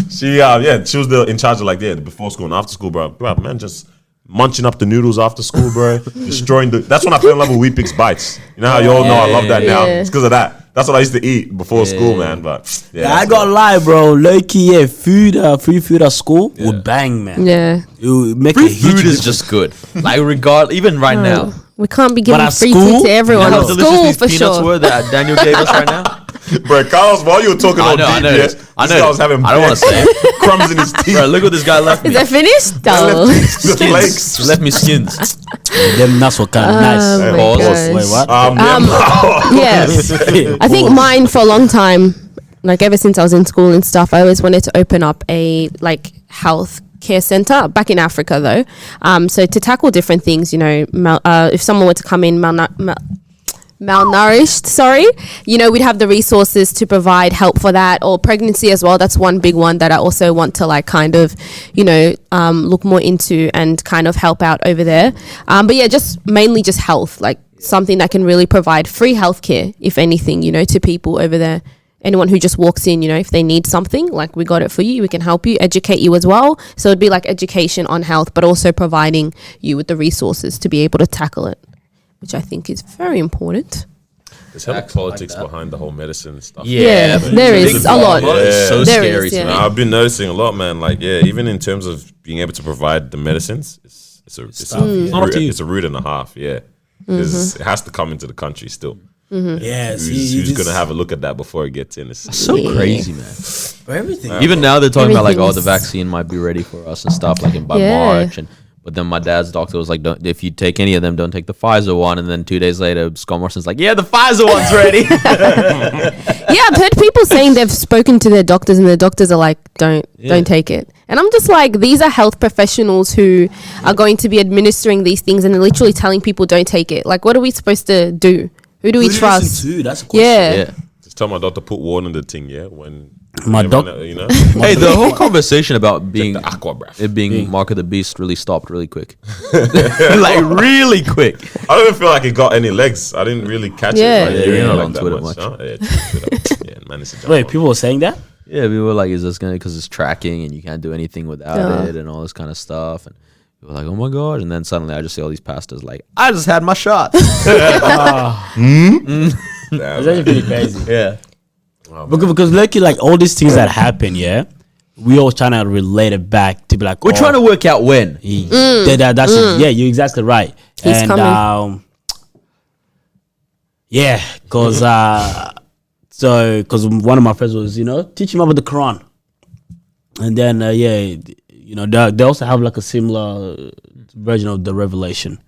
She was in charge of like the before school and after school, bro. Bro, man, just munching up the noodles after school, bro. Destroying That's when I fell in love with Wheat Pix bites. You know how you all know I love that now. Yeah. It's because of that. That's what I used to eat before school, man. But yeah, I that's gotta it. lie, bro. Low key, yeah, free food at school would bang, man. Yeah. It would make Free a huge food is difference. just good. Like even right now. We can't be giving at free school? food to everyone. How At delicious school these for peanuts sure. were that Daniel gave us right now. Bro, Carlos, while you were talking I all know, I deep, know. yeah, I this know. guy was having I don't wanna say it. crumbs in his teeth. Bro, look what this guy left me. Is that finished? No. The flakes. He left me skins. Them nuts were kind of nice. my Pause. gosh. Wait, what? Yes. I think mine for a long time, like ever since I was in school and stuff, I always wanted to open up a like health care center back in Africa though. So to tackle different things, if someone were to come in malnourished, we'd have the resources to provide help for that, or pregnancy as well. That's one big one that I also want to look more into and kind of help out over there. But yeah, just mainly just health, like something that can really provide free healthcare, if anything, to people over there. Anyone who just walks in, if they need something, like we got it for you, we can help you, educate you as well. So it'd be like education on health, but also providing you with the resources to be able to tackle it, which I think is very important. There's hella politics behind the whole medicine stuff. Yeah, there is a lot. It's so There scary is, to yeah. me. I've been noticing a lot, man. Like, even in terms of being able to provide the medicines, it's a route and a half. Yeah, because it has to come into the country still. Yes. Who's gonna have a look at that before it gets in? It's So crazy, man. for everything. Even now they're talking about like, Everything the is- vaccine might be ready for us and stuff like by Yeah. March. But then my dad's doctor was like, don't, if you take any of them, don't take the Pfizer one. And then 2 days later, Scott Morrison's like, yeah, the Pfizer one's ready. Yeah, I've heard people saying they've spoken to their doctors and their doctors are like, don't take it. And I'm just like, these are health professionals who are going to be administering these things and they're literally telling people don't take it. Like, what are we supposed to do? Who do we trust? That's a question. Yeah. Yeah. just tell my doctor put water in the thing. Yeah, when My whenever, doc- Hey, the whole conversation about being the aqua breath. it being Mark of the Beast really stopped really quick. Like really quick. I don't even feel like it got any legs. I didn't really catch Yeah. it. Yeah, Like, you're not not on that Twitter much. much. Huh? Yeah, Twitter. Yeah, man, it's a jump Wait, on. people were saying that? Yeah, we were like, is this gonna, because it's tracking and you can't do anything without Yeah. it and all this kind of stuff. And we were like, oh my god. And then suddenly I just see all these pastors like, I just had my shot. Damn, It's man. actually pretty crazy. Yeah. Because lucky, like all these things that happen, yeah, we all trying to relate it back to be like, We're trying to work out when. That's it. Yeah, you're exactly right. He's and coming. yeah, because one of my friends was teaching him about the Quran, and then they also have like a similar version of the Revelation,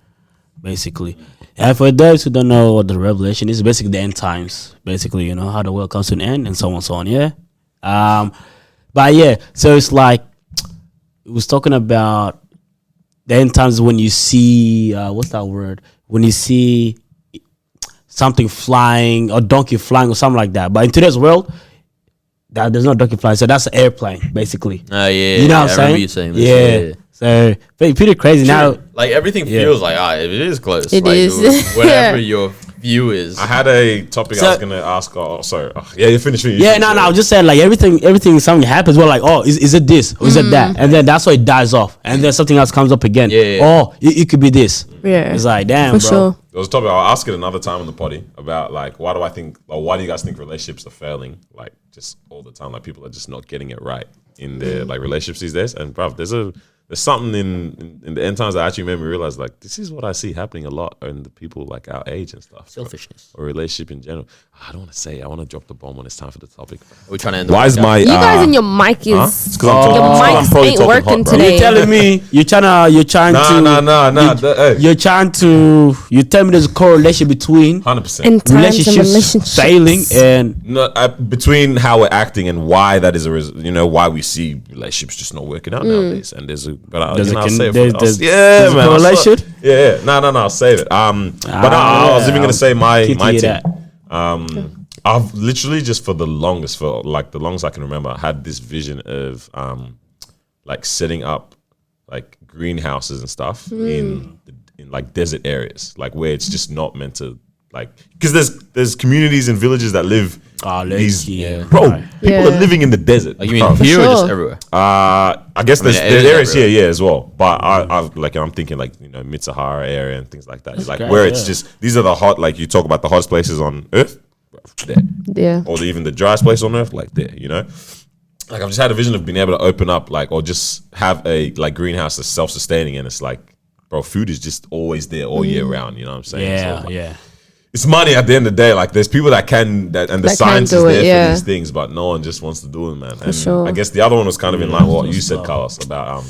basically. And for those who don't know what the Revelation is, basically the end times, basically, how the world comes to an end and so on and so on, yeah. But yeah, so it's like, it was talking about the end times when you see, what's that word? When you see something flying, or donkey flying or something like that. But in today's world, there's no donkey flying, so that's an airplane, basically. Yeah. You know what I'm I saying? remember you saying this. Yeah. So, pretty crazy now. Like everything Yeah. feels like, it is close. It like, is. Whatever your view is. I had a topic I was gonna ask. Oh, sorry. Yeah, you finished. Yeah, no, I was just saying, like, everything, something happens, we're like, oh, is it this? Or is it that? And then that's why it dies off. And then something else comes up again. Yeah. Oh, it could be this. Yeah. It's like, damn, For bro. sure. There was a topic I'll ask it another time on the potty about like why do you guys think relationships are failing like just all the time, like people are just not getting it right in their like relationships these days. And bruv, there's something in the end times that actually made me realize like this is what I see happening a lot in the people like our age and stuff. Selfishness. Or relationship in general. I don't want to say it. I want to drop the bomb when it's time for the topic. Are we trying to end the Why is podcast? my You guys and your mic is It's 'cause I'm your talking- I'm mics probably ain't talking working hot, bro. today. You're telling me you're trying to Hey. you're trying to you tell me there's a correlation between 100%. In times and relationships relationships failing and No, between how we're acting and why that is why we see relationships just not working out nowadays. And there's I'll save it. there's a man. correlation? Yeah. No, I'll save it. But no, I was even gonna say my Keen to my hear team. that. I've literally just for the longest I can remember, I had this vision of like setting up like greenhouses and stuff in like desert areas, like where it's just not meant to like because there's communities and villages that live these yeah. bro Right. people Yeah. are living in the desert. Like, you mean bro. here or just sure. everywhere? I guess there's it there's is areas here, everywhere. yeah, as well. But I'm thinking like Mid-Sahara area and things like that. Like great, where it's yeah. just these are the hot, like you talk about the hottest places on earth, there, Yeah. or even the driest place on earth, like there. Like I've just had a vision of being able to open up, like, or just have a like greenhouse that's self-sustaining, and it's like, bro, food is just always there all year round. You know what I'm saying? Yeah, So, like, yeah. it's money at the end of the day. Like there's people that can and the That can science do is it, there yeah. for these things, but no one just wants to do it, man. And sure. I guess the other one was kind of in line with what you said, so. Carlos, about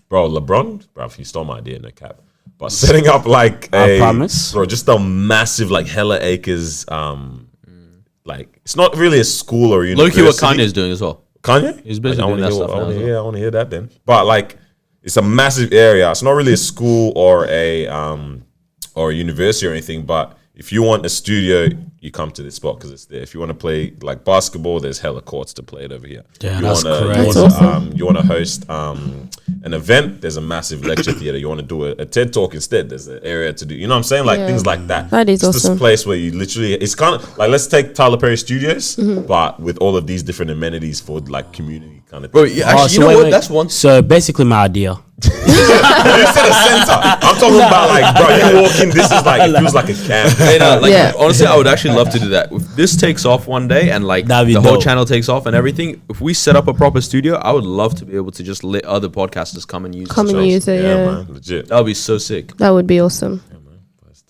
bro, LeBron, bro, you stole my idea, no cap. But setting up like I promise. bro, just a massive like hella acres, like it's not really a school or a Loki, university. what Kanye's doing as well. Kanye? He's basically I doing that want stuff now as well. I want to hear that then. But like, it's a massive area. It's not really a school or a university or anything. But if you want a studio, you come to this spot because it's there. If you want to play like basketball, there's hella courts to play it over here. Yeah, you that's wanna, crazy. You wanna, you want to host an event, there's a massive lecture theater. You want to do a TED talk instead, there's an area to do. You know what I'm saying? Like Yeah. things like that. That is it's awesome. this place where you literally, it's kind of like, let's take Tyler Perry Studios, but with all of these different amenities for like community kind of Bro, thing. yeah, actually, you know what? That's one. So basically, my idea. You said a center. I'm talking about like, bro, you walk in, this is like, it feels like a camp. Hey, no, like, Yeah. honestly, I would actually love to do that. If this takes off one day and like That'd be the whole dope. channel takes off and everything, if we set up a proper studio, I would love to be able to just let other podcasters come and use Come the and space. use it. Yeah, man, legit. That would be so sick. that would be awesome.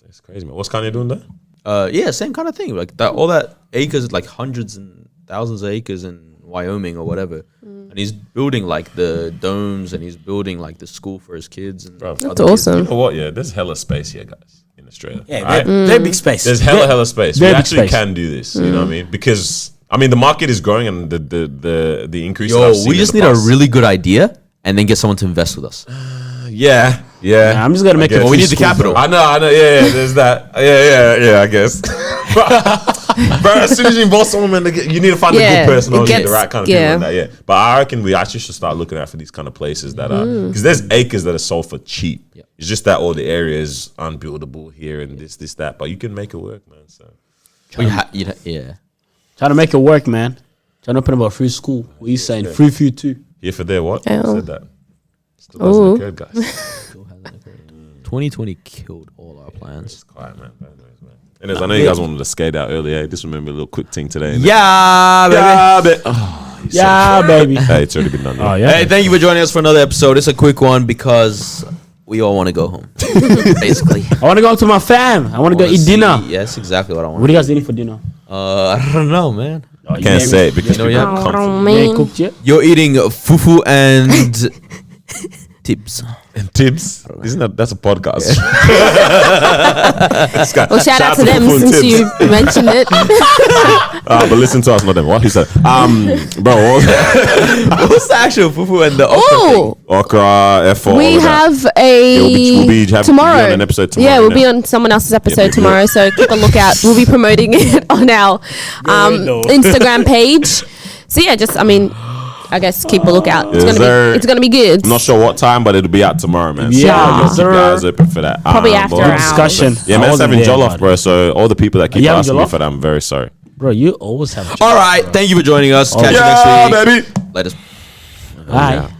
That's crazy, man. What's Kanye doing there? Yeah, same kind of thing. Like that, all that acres, like hundreds and thousands of acres in Wyoming or whatever. And he's building like the domes and he's building like the school for his kids. And Bro, That's other kids. awesome. You know what? Yeah, there's hella space here, guys, in Australia. Yeah, Alright? very big space. There's hella space. We very big actually space. can do this. You know what I mean? Because I mean, the market is growing, and the increase. that Yo, I've seen we in just the need a past- really good idea and then get someone to invest with us. Yeah. Yeah, I'm just gonna make it. Well, we need the capital. I know. Yeah. There's that. Yeah. I guess. Bro, as soon as you involve someone, man, you need to find a Yeah, good person it on the gets- right kind of yeah. people. Like that, yeah. But I reckon we actually should start looking out for these kind of places that are because there's acres that are sold for cheap. It's just that all the area is unbuildable here and this, that. But you can make it work, man. So Yeah. Trying to make it work, man. Trying to open up a free school. What you saying? Free for you too. here for there, what? Oh. Said that. Still hasn't Ooh. occurred, guys. 2020 killed all our plans. Quiet, man. But anyways, man. Anyways, I know you guys wanted to skate out earlier. Just remember a little quick thing today. innit? Yeah, baby. Yeah, but oh, you Yeah, baby. Hey, it's already been done. Oh yeah. yeah. Hey, thank you for joining us for another episode. It's a quick one because we all want to go home, basically. I want to go to my fam. I want to go eat dinner. Yes, exactly what I What want. do you guys eating for dinner? I don't know, man. I can't say it because You know, people yeah. are Oh, confident. You ain't man. cooked yet? You're eating fufu and tips. And Tibbs, isn't that's a podcast? Well, shout out to them Fufu and since Tibbs. you mentioned it. But listen to us, not them. What he said, bro, What's the actual fufu and the okra thing? Oh, okra, F4. we have a we'll be having tomorrow. be on an episode tomorrow. Yeah, we'll innit? be on someone else's episode yeah. tomorrow, so keep a lookout. We'll be promoting it on our no. Instagram page. So yeah, just I guess keep a lookout. It's Yes, sir. gonna be good. I'm not sure what time, but it'll be out tomorrow, man. So Yeah, just keep your sir. eyes open for that. Probably after but- hours. Discussion. Yeah, I man, it's wasn't having there, jollof, but- bro. So all the people that keep you having asking me jollof? for that, I'm very sorry. Bro, you always have. All right, thank you for joining us. Catch you next week. baby. Let us. Bye.